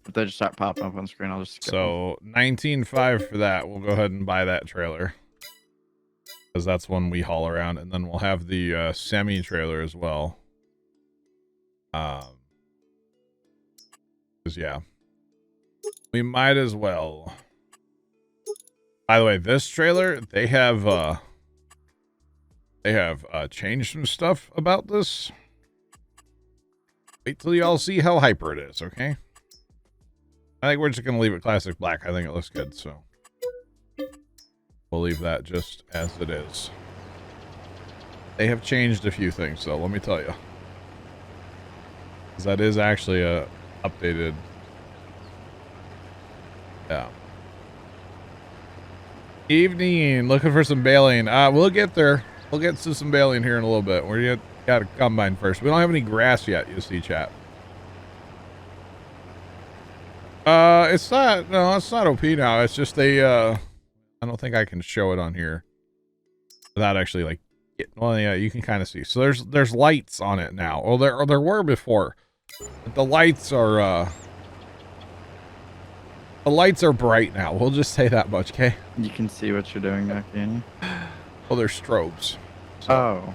If they just start popping up on screen, I'll just skip so 19.5 for that. We'll go ahead and buy that trailer because that's one we haul around, and then we'll have the semi trailer as well. Because yeah, we might as well. By the way, this trailer, they have changed some stuff about this. Wait till y'all see how hyper it is, okay? I think we're just gonna leave it classic black. I think it looks good, so we'll leave that just as it is. They have changed a few things, though, let me tell you. Because that is actually a updated. Yeah. Evening, looking for some bailing. We'll get there. We'll get to some bailing here in a little bit. We're got a combine first. We don't have any grass yet, you see, chat. It's not OP now. It's just I don't think I can show it on here without actually like well, yeah, you can kind of see. So there's lights on it now. Well, there were before. But the lights are bright now. We'll just say that much, okay? You can see what you're doing now, can you? Well, they're strobes. So.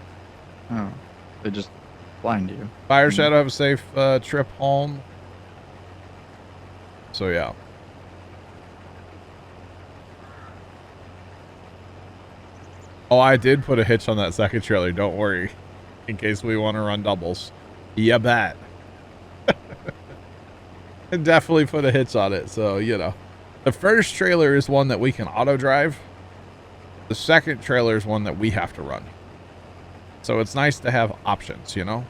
Oh. They just blind you. Fire Shadow, have a safe trip home. So, yeah. Oh, I did put a hitch on that second trailer. Don't worry. In case we want to run doubles. Yeah, bet. And definitely put a hitch on it. So, you know. The first trailer is one that we can auto drive. The second trailer is one that we have to run. So it's nice to have options, you know?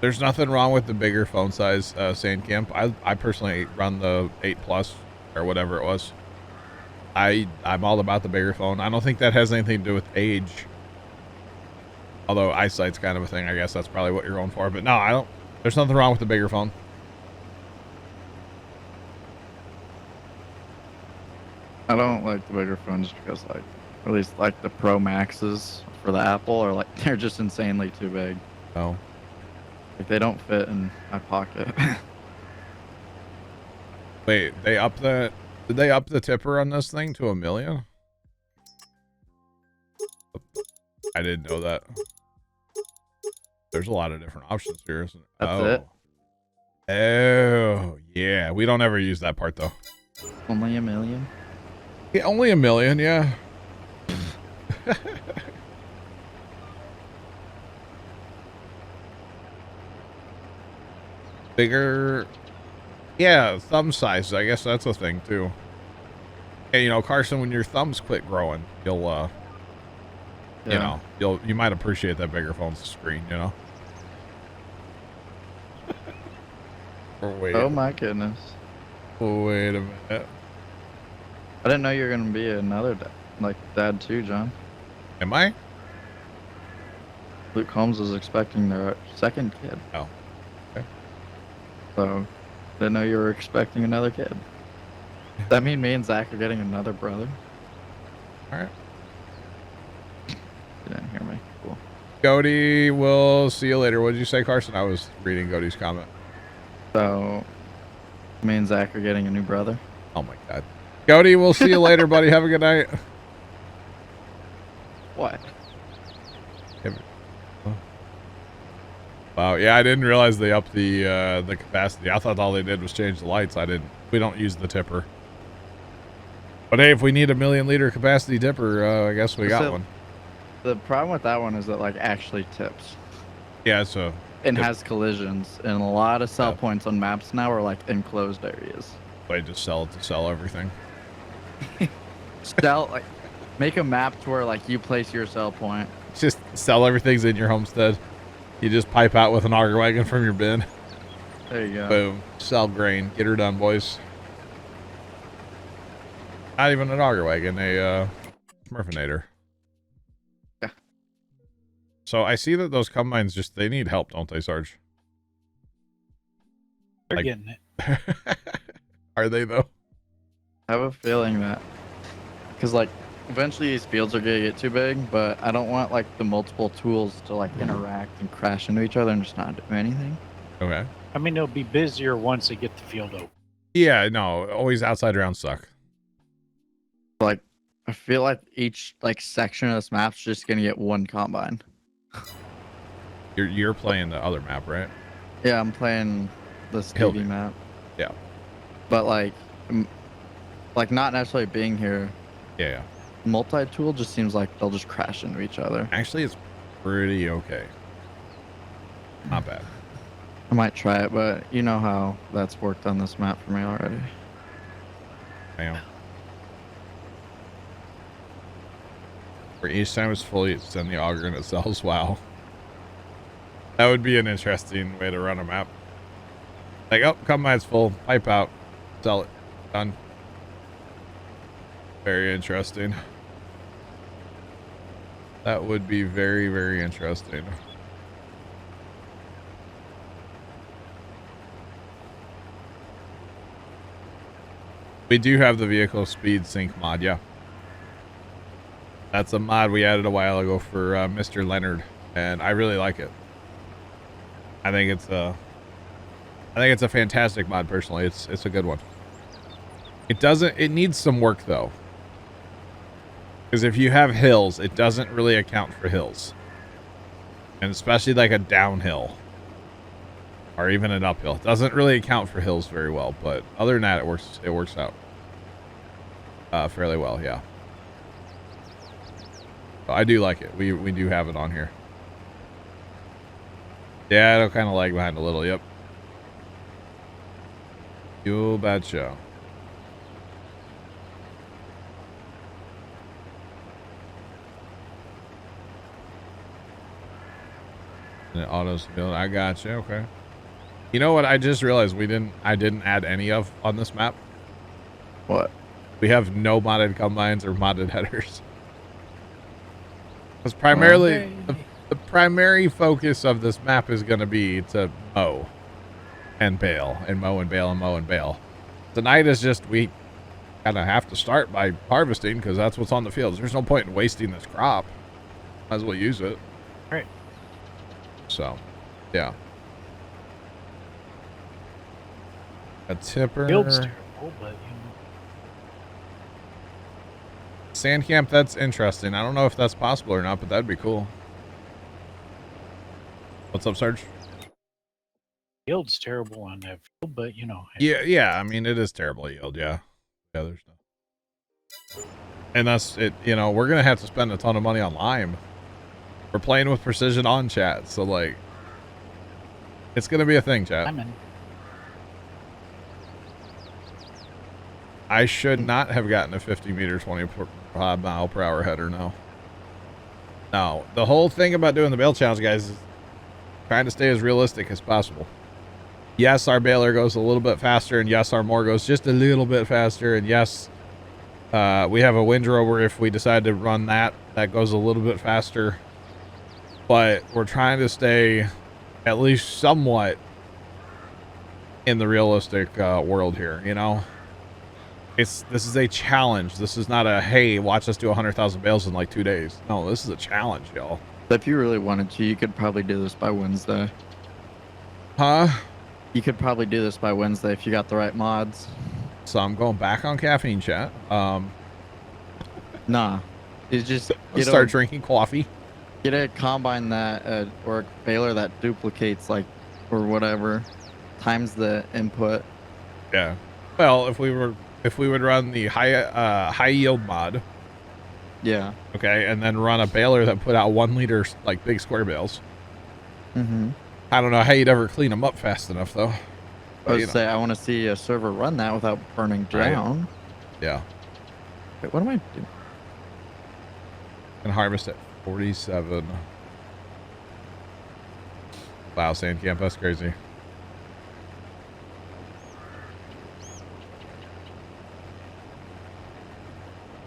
There's nothing wrong with the bigger phone size, Sand Camp. I personally run the 8 Plus or whatever it was. I'm all about the bigger phone. I don't think that has anything to do with age. Although eyesight's kind of a thing. I guess that's probably what you're going for. But no, I don't. There's nothing wrong with the bigger phone. I don't like the bigger phones because, like, at least like the Pro Maxes for the Apple are like they're just insanely too big. Oh. Like they don't fit in my pocket. Wait, did they up the tipper on this thing to $1 million? I didn't know that. There's a lot of different options here, isn't it? That's it. Oh, yeah. We don't ever use that part though. Only $1 million. Yeah, only $1 million, yeah. Bigger, yeah, thumb size. I guess that's a thing too. And you know, Carson, when your thumbs quit growing, you'll, you know, you might appreciate that bigger phone's screen. You know. Oh my goodness. Wait a minute. I didn't know you were gonna be another dad too, John. Am I? Luke Holmes is expecting their second kid. Oh. Okay. So, didn't know you were expecting another kid. Does that mean me and Zach are getting another brother? All right. You didn't hear me. Cool. Cody, we'll see you later. What did you say, Carson? I was reading Cody's comment. So, me and Zach are getting a new brother. Oh my God. Cody, we'll see you later, buddy. Have a good night. What? Wow, yeah, I didn't realize they upped the capacity. I thought all they did was change the lights. We don't use the tipper. But hey, if we need a 1 million liter capacity tipper, I guess we got one. The problem with that one is that like actually tips. Yeah, so and has collisions, and a lot of sell points on maps now are like enclosed areas. They just sell it to sell everything. Make a map to where like you place your sell point. Just sell everything's in your homestead. You just pipe out with an auger wagon from your bin. There you go. Boom. Sell grain. Get her done, boys. Not even an auger wagon, a Smurfinator. Yeah. So I see that those combines they need help, don't they, Sarge? They're getting it. Are they though? I have a feeling that because like eventually these fields are gonna get too big, but I don't want like the multiple tools to like interact and crash into each other and just not do anything. Okay. I mean, they'll be busier once they get the field open. Yeah, no, always outside rounds suck. Like I feel like each like section of this map's just gonna get one combine. You're playing the other map, right? Yeah, I'm playing the Stevie map. Yeah. But like not necessarily being here. Yeah. Multi-tool just seems like they'll just crash into each other. Actually, it's pretty okay. Not bad. I might try it, but you know how that's worked on this map for me already. Damn. Where each time it's fully, send the auger and it sells. Wow. That would be an interesting way to run a map. Like, oh, combine's full. Pipe out. Sell it. Done. Very interesting. That would be very, very interesting. We do have the vehicle speed sync mod, yeah. That's a mod we added a while ago for Mr. Leonard, and I really like it. I think it's a fantastic mod personally. It's a good one. It needs some work though. Because if you have hills, it doesn't really account for hills. And especially like a downhill. Or even an uphill. It doesn't really account for hills very well, but other than that it works out fairly well, yeah. So I do like it. We do have it on here. Yeah, it'll kind of lag behind a little, yep. You betcha. And it autos build. I got you. Okay. You know what? I just realized I didn't add any of on this map. What? We have no modded combines or modded headers. Because primarily the primary focus of this map is going to be to mow and bale and mow and bale and mow and bale. Tonight is just, we kind of have to start by harvesting because that's what's on the fields. There's no point in wasting this crop. Might as well use it. Right. So, yeah. A tipper. Field's terrible, but Sand camp, that's interesting. I don't know if that's possible or not, but that'd be cool. What's up, Sarge? yield's terrible on that field, but Yeah, I mean, it is terrible yield, yeah. Yeah, there's no. And that's it, we're gonna have to spend a ton of money on lime. We're playing with precision on chat, so like it's gonna be a thing, chat. I'm in. I should not have gotten a 50 meter 25 mile per hour header. No, the whole thing about doing the bale challenge, guys, is trying to stay as realistic as possible. Yes, our baler goes a little bit faster, and yes, our mower goes just a little bit faster, and yes, we have a windrower if we decide to run that goes a little bit faster, but we're trying to stay at least somewhat in the realistic world here. This is a challenge. This is not a, hey, watch us do 100,000 bales in like 2 days. No, this is a challenge, y'all. If you really wanted to, you could probably do this by Wednesday. Huh? You could probably do this by Wednesday if you got the right mods. So I'm going back on caffeine, chat. Nah. It's just Start drinking coffee. Get a combine that or a baler that duplicates or whatever times the input. Yeah. Well, if we would run the high yield mod, yeah, okay, and then run a baler that put out 1 liter like big square bales. Mm-hmm. I don't know how you'd ever clean them up fast enough though. I would say I want to see a server run that without burning down. Yeah. Wait, what am I doing? And harvest at 47. Wow, sand camp, that's crazy.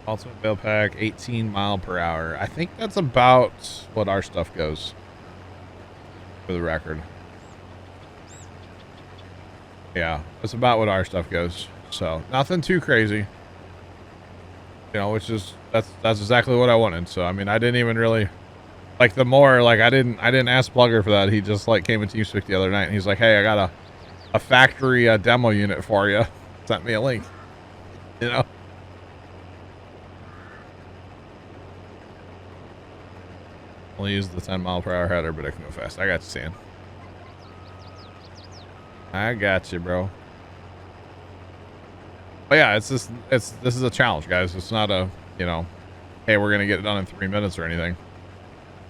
Ultimate bale pack, 18 mile per hour. I think that's about what our stuff goes, for the record. Yeah, that's about what our stuff goes. So nothing too crazy, which is that's exactly what I wanted. So I mean, I didn't even really like the more I didn't ask Plugger for that. He just came in TeamSpeak the other night and he's like, hey, I got a factory demo unit for you. Sent me a link. Only use the 10 mile per hour header, but I can go fast. I got you, Sam. I got you, bro. But yeah, this is a challenge, guys. It's not a, hey, we're gonna get it done in 3 minutes or anything.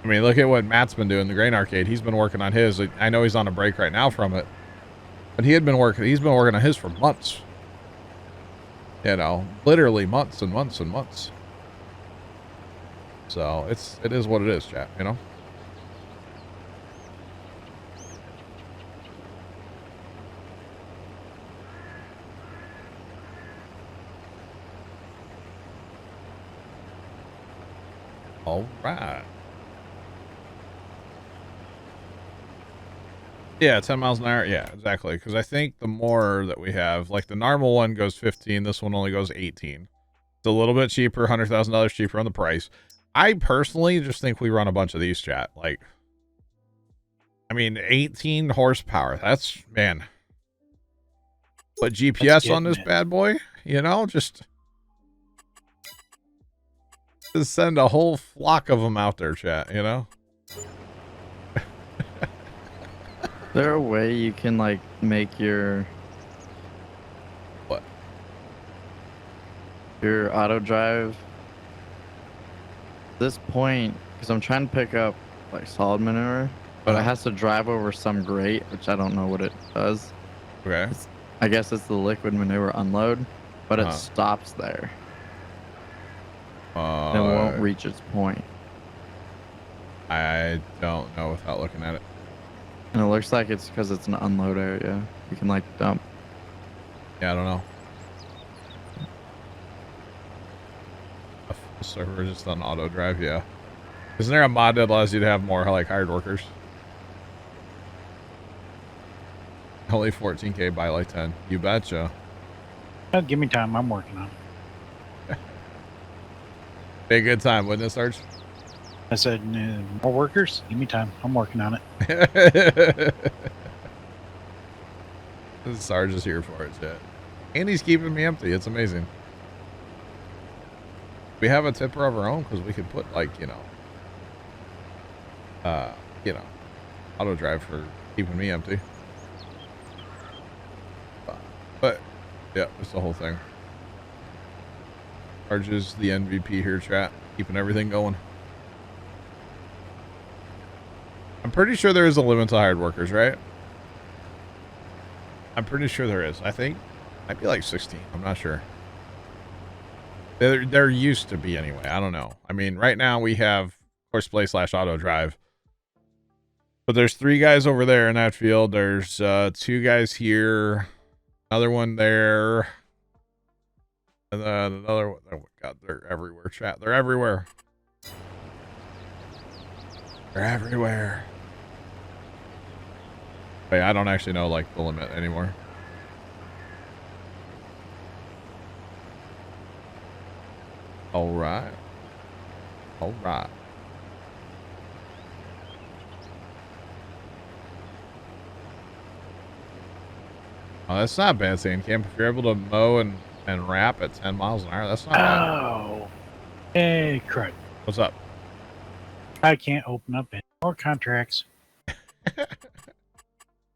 I mean, look at what Matt's been doing, the Grain Arcade. He's been working on his. I know he's on a break right now from it, but he's been working on his for months. Literally months and months and months. So it is what it is, chat, All right. Yeah, 10 miles an hour. Yeah, exactly. Because I think the more that we have, like the normal one goes 15, this one only goes 18. It's a little bit cheaper, $100,000 cheaper on the price. I personally just think we run a bunch of these, chat. I mean, 18 horsepower. That's, man. Put GPS on this bad boy, just send a whole flock of them out there, chat, Is there a way you can, make your... What? Your auto drive... This point, because I'm trying to pick up solid manure, but it has to drive over some grate, which I don't know what it does. Okay. I guess it's the liquid manure unload, but it stops there. And it won't reach its point. I don't know without looking at it. And it looks like it's because it's an unload area. You can like dump. Yeah, I don't know. A full server just on auto drive, yeah. Isn't there a mod that allows you to have more like hired workers? Only 14K by like 10. You betcha. Oh, give me time. I'm working on it. Be a good time, wouldn't it, Sarge? I said, more workers? Give me time. I'm working on it. Sarge is here for it, shit. And he's keeping me empty. It's amazing. We have a tipper of our own because we could put like, you know, auto drive for keeping me empty. But yeah, it's the whole thing. Sarge is the MVP here, chat, keeping everything going. I'm pretty sure there is a limit to hired workers, right? I'm pretty sure there is. I think might be like 16. I'm not sure. There used to be anyway. I don't know. I mean, right now we have horseplay / auto drive. But there's 3 guys over there in that field. There's 2 guys here. Another one there. And then another one. Oh my god, they're everywhere, chat. They're everywhere. They're everywhere. Wait, I don't actually know like the limit anymore. All right. All right. Oh, that's not bad, Sand Camp. If you're able to mow and wrap at 10 miles an hour, that's not bad. Oh. Hey, crud. What's up? I can't open up any more contracts.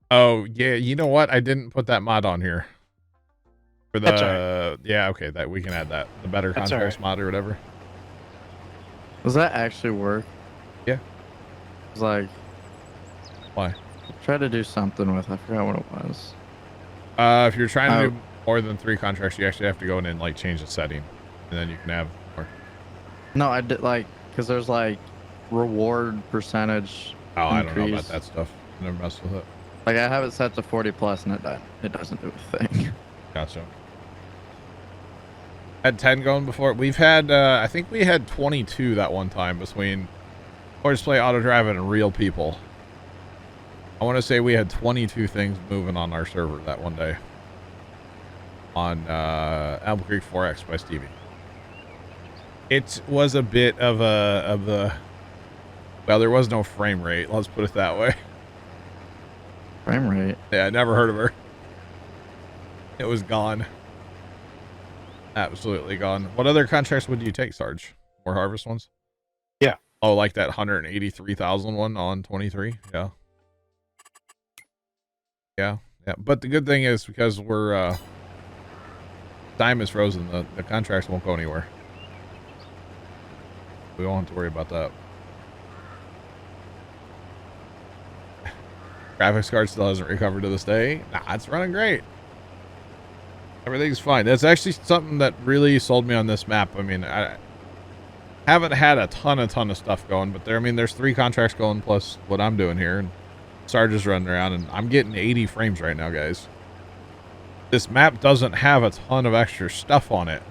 Oh, yeah. You know what? I didn't put that mod on here. For the, That's all right. Yeah, okay. That we can add that. The better That's contracts all mod or whatever. Does that actually work? Yeah. It's like, Why? try to do something with. I forgot what it was. If you're trying to do more than 3 contracts, you actually have to go in and like change the setting, and then you can have more. No, I did like because there's like reward percentage. Oh, I don't know about increase. that stuff. I never messed with it. Like I have it set to 40+ and it doesn't do a thing. Gotcha. Had 10 going before. We've had, I think we had 22 that one time between horseplay, auto drive, and real people. I want to say we had 22 things moving on our server that one day. On Apple Creek 4X by Stevie. It was a bit of a, well, there was no frame rate. Let's put it that way. Frame rate. Yeah, I never heard of her. It was gone. Absolutely gone. What other contracts would you take, Sarge? More harvest ones? Yeah. Oh, like that 183,000 one on 23? Yeah. Yeah. Yeah. But the good thing is because we're, time is frozen, the contracts won't go anywhere. We won't have to worry about that. Graphics card still hasn't recovered to this day. Nah, it's running great. Everything's fine. That's actually something that really sold me on this map. I mean, I haven't had a ton of stuff going, but there's 3 contracts going plus what I'm doing here, and Sarge is running around, and I'm getting 80 frames right now, guys. This map doesn't have a ton of extra stuff on it,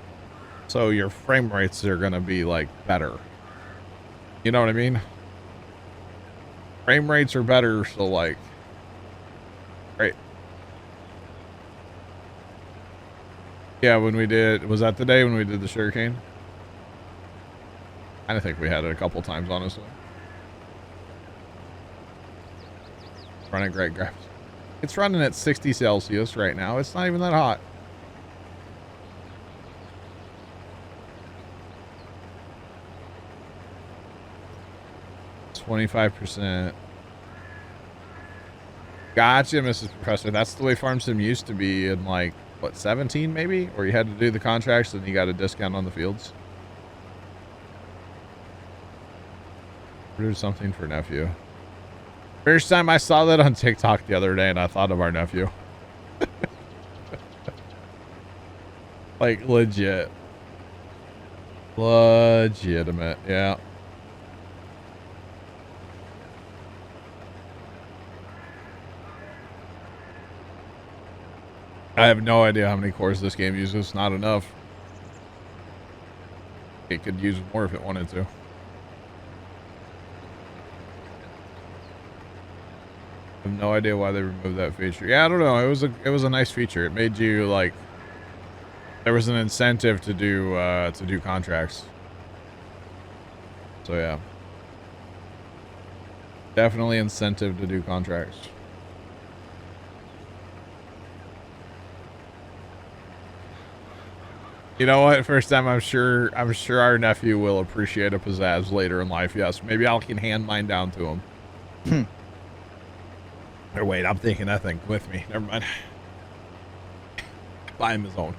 so your frame rates are gonna be like better. You know what I mean? Frame rates are better, so like, right. Yeah, when we did, was that the day when we did the sugarcane? I think we had it a couple times, honestly. Running great graphics. It's running at 60 Celsius right now. It's not even that hot. – 25%. Gotcha, Mrs. Professor. That's the way Farm Sim used to be in like, what, 17 maybe? Where you had to do the contracts and you got a discount on the fields. Do something for nephew. First time I saw that on TikTok the other day and I thought of our nephew. Like legit. Legitimate, yeah. I have no idea how many cores this game uses. Not enough. It could use more if it wanted to. I have no idea why they removed that feature. Yeah, I don't know. It was a nice feature. It made you like there was an incentive to do contracts. So yeah. Definitely incentive to do contracts. You know what? First time I'm sure our nephew will appreciate a pizzazz later in life. Yes, maybe I can hand mine down to him. Or wait, I'm taking that thing with me. Never mind. Buy him his own.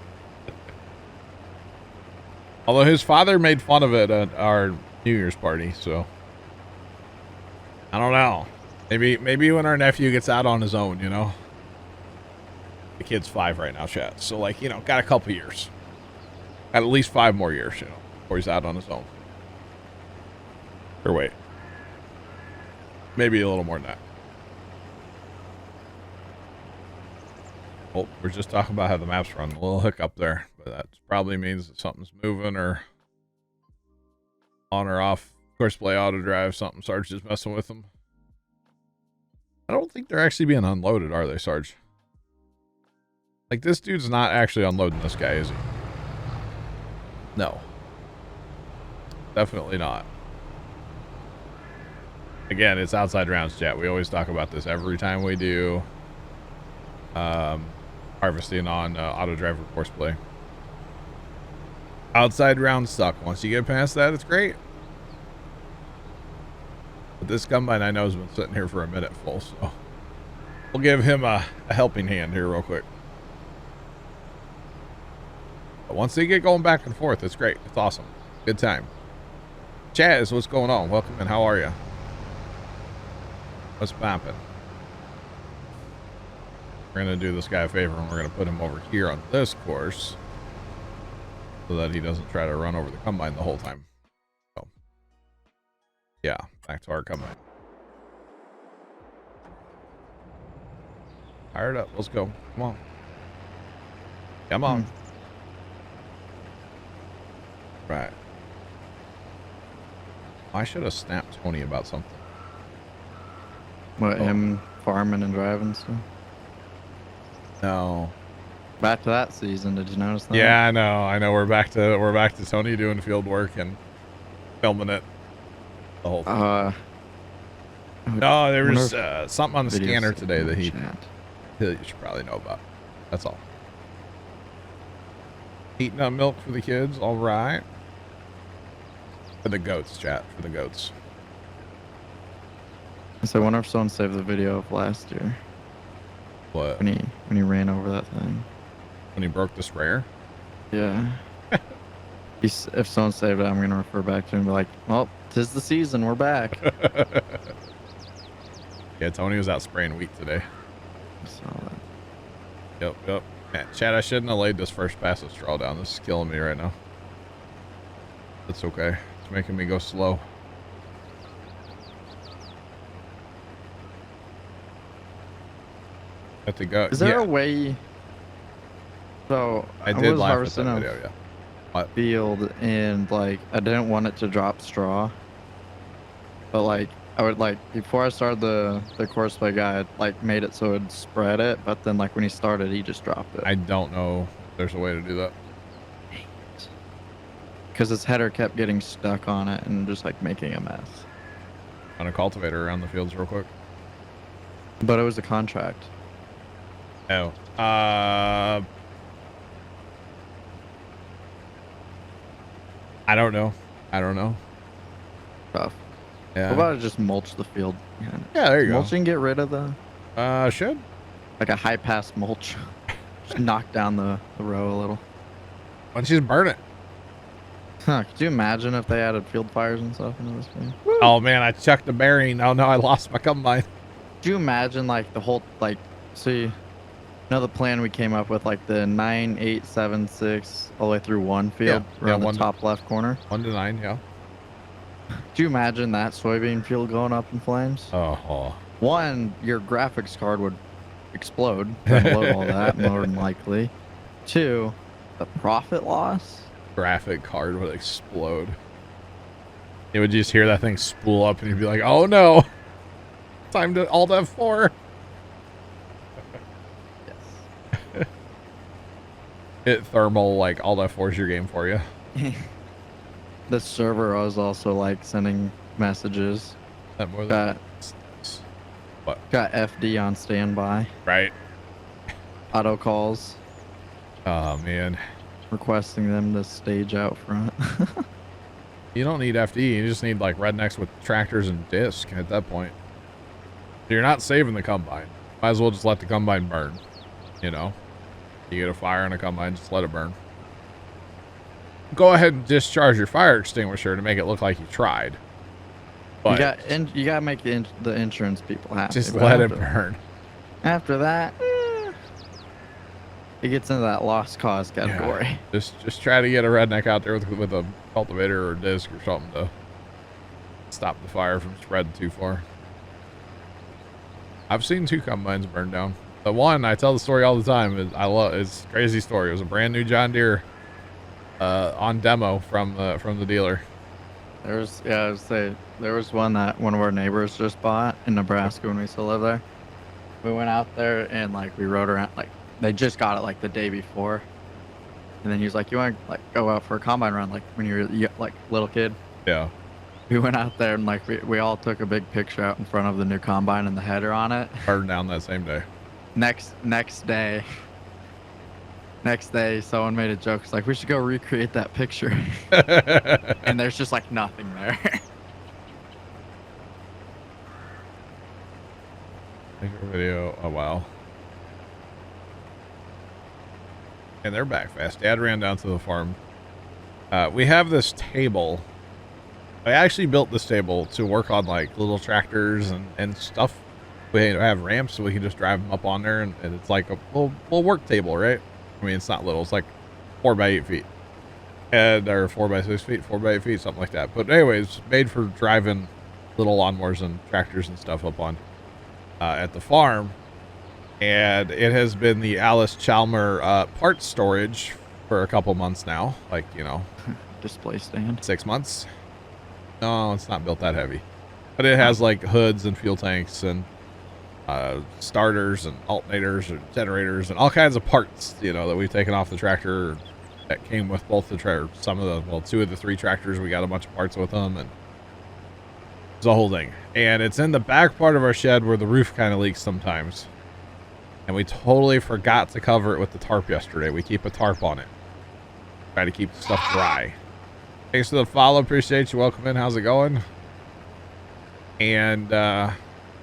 Although his father made fun of it at our New Year's party, so I don't know. Maybe when our nephew gets out on his own, you know. The kid's 5 right now, chat. So like, you know, got a couple years. Got at least 5 more years, you know, before he's out on his own. Or wait. Maybe a little more than that. Well, we're just talking about how the maps run. A little hiccup there, but that probably means that something's moving or on or off. Of course, play auto drive, something. Sarge is messing with them. I don't think they're actually being unloaded, are they, Sarge? Like, this dude's not actually unloading this guy, is he? No. Definitely not. Again, it's outside rounds, chat. We always talk about this every time we do harvesting on auto driver course play. Outside rounds suck. Once you get past that, it's great. But this combine I know has been sitting here for a minute full, so we'll give him a helping hand here real quick. But once they get going back and forth, it's great. It's awesome. Good time. Chaz, what's going on? Welcome in. How are you? What's poppin'? We're going to do this guy a favor, and we're going to put him over here on this course so that he doesn't try to run over the combine the whole time. So, yeah, back to our combine. Fired up. Let's go. Come on. Come on. Right. I should have snapped Tony about something. What, him farming and driving stuff? No. Back to that season, did you notice that? Yeah, I know. We're back to Tony doing field work and filming it. The whole thing. No, there was something on the scanner today that you should probably know about. That's all. Heating up milk for the kids. All right. For the goats, chat. For the goats. So I wonder if someone saved the video of last year. What? When he ran over that thing. When he broke the sprayer? Yeah. If someone saved it, I'm going to refer back to him and be like, well, 'tis the season. We're back. Yeah, Tony was out spraying wheat today. I saw that. Yep. Man, Chad, I shouldn't have laid this first pass of straw down. This is killing me right now. It's okay. It's making me go slow. Have to go. Is there a way? So I did was laugh at harvesting that a video, yeah. What? field and like I didn't want it to drop straw, but like I would like before I started the courseplay guy, like made it so it'd spread it, but then like when he started, he just dropped it. I don't know if there's a way to do that. Because his header kept getting stuck on it and just like making a mess. On a cultivator around the fields real quick. But it was a contract. Oh. I don't know. Tough. Yeah. What about I just mulch the field? Yeah, there you go. Mulching, get rid of the Should. like a high pass mulch. Just knock down the row a little. Why don't you just burn it? Huh, could you imagine if they added field fires and stuff into this game? Oh man, I chucked the bearing. Oh no, I lost my combine. Could you imagine like the whole like see the plan we came up with, like the 9, 8, 7, 6 all the way through one field around the top left corner? 1 to 9, yeah. Could you imagine that soybean field going up in flames? Oh. One, your graphics card would explode. Unload all that more than likely. 2, the profit loss. Graphic card would explode. You would just hear that thing spool up and you'd be like, oh no, time to Alt F4. Yes. Hit thermal, like Alt F4 is your game for you. The server was also like sending messages. That more than Got FD on standby. right. Auto calls Oh man, requesting them to stage out front. you don't need FD. You just need like rednecks with tractors and disc at that point. You're not saving the combine. Might as well just let the combine burn. You know, you get a fire in a combine, just let it burn. Go ahead and discharge your fire extinguisher to make it look like you tried. But you got to make the insurance people happy. just but let it burn. After that, it gets into that lost cause category. Yeah. Just try to get a redneck out there with a cultivator or disc or something to stop the fire from spreading too far. I've seen 2 combines burn down. The one, I tell the story all the time. It's a crazy story. It was a brand new John Deere on demo from the dealer. I would say there was one that one of our neighbors just bought in Nebraska when we still live there. We went out there and like we rode around, like they just got it like the day before, and then he was like, "You want to like go out for a combine run like when you're like little kid?" Yeah. We went out there and like we all took a big picture out in front of the new combine and the header on it. Burned down that same day. Next day, someone made a joke. It's like, we should go recreate that picture. And there's just like nothing there. Make a video. Oh wow. And they're back fast. Dad ran down to the farm. We have this table. I actually built this table to work on like little tractors and stuff. We have ramps so we can just drive them up on there, and it's like a little work table, right? I mean, it's not little. It's like 4 by 8 feet, or 4 by 6 feet, 4 by 8 feet, something like that. But anyways, made for driving little lawnmowers and tractors and stuff up on at the farm. And it has been the Alice Chalmer parts storage for a couple months now, like, you know, Display stand. 6 months. No, it's not built that heavy, but it has like hoods and fuel tanks and starters and alternators and generators and all kinds of parts, you know, that we've taken off the tractor that came with both the some of the, well, 2 of the 3 tractors. We got a bunch of parts with them, and it's a whole thing. And it's in the back part of our shed where the roof kind of leaks sometimes, and we totally forgot to cover it with the tarp yesterday. We keep a tarp on it, try to keep the stuff dry. Thanks for the follow, appreciate you. Welcome in. How's it going? And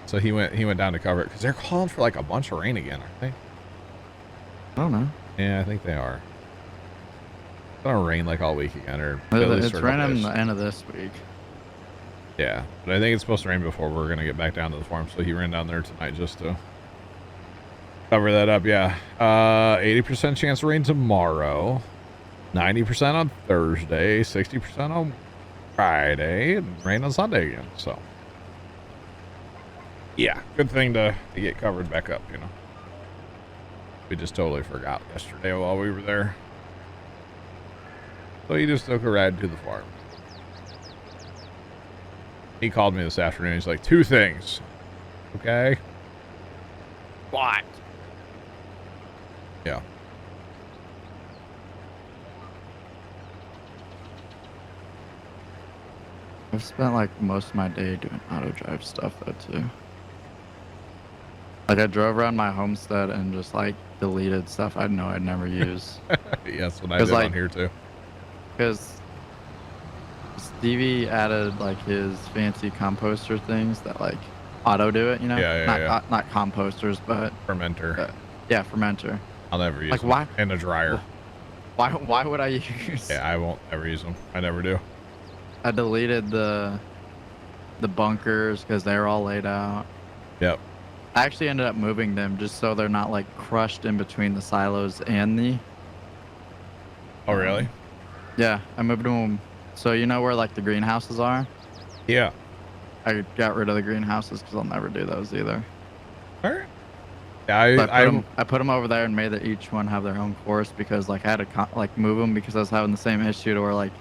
so he went down to cover it because they're calling for like a bunch of rain again, aren't they? I don't know. Yeah, I think they are. It's gonna rain like all week again, or It's raining the end of this week. Yeah, but I think it's supposed to rain before we're gonna get back down to the farm. So he ran down there tonight just to cover that up. Yeah, 80% chance of rain tomorrow, 90% on Thursday, 60% on Friday, and rain on Sunday again. So yeah, good thing to get covered back up, you know. We just totally forgot yesterday while we were there. So he just took a ride to the farm. He called me this afternoon. He's like, 2 things. Okay. What? Yeah. I've spent like most of my day doing auto drive stuff though too. Like I drove around my homestead and just like deleted stuff I know I'd never use. Yeah, that's what I did on here too. Because Stevie added like his fancy composter things that like auto do it, you know? Not composters, but fermenter. Yeah, fermenter. I'll never use like them. why? And a dryer. Why would I use? Yeah, I won't ever use them. I never do. I deleted the bunkers because they're all laid out. Yep. I actually ended up moving them just so they're not like crushed in between the silos and the. Oh really? Yeah, I moved them. So you know where like the greenhouses are? Yeah. I got rid of the greenhouses because I'll never do those either. Alright. I put them over there and made that each one have their own course because like I had to like move them because I was having the same issue to where like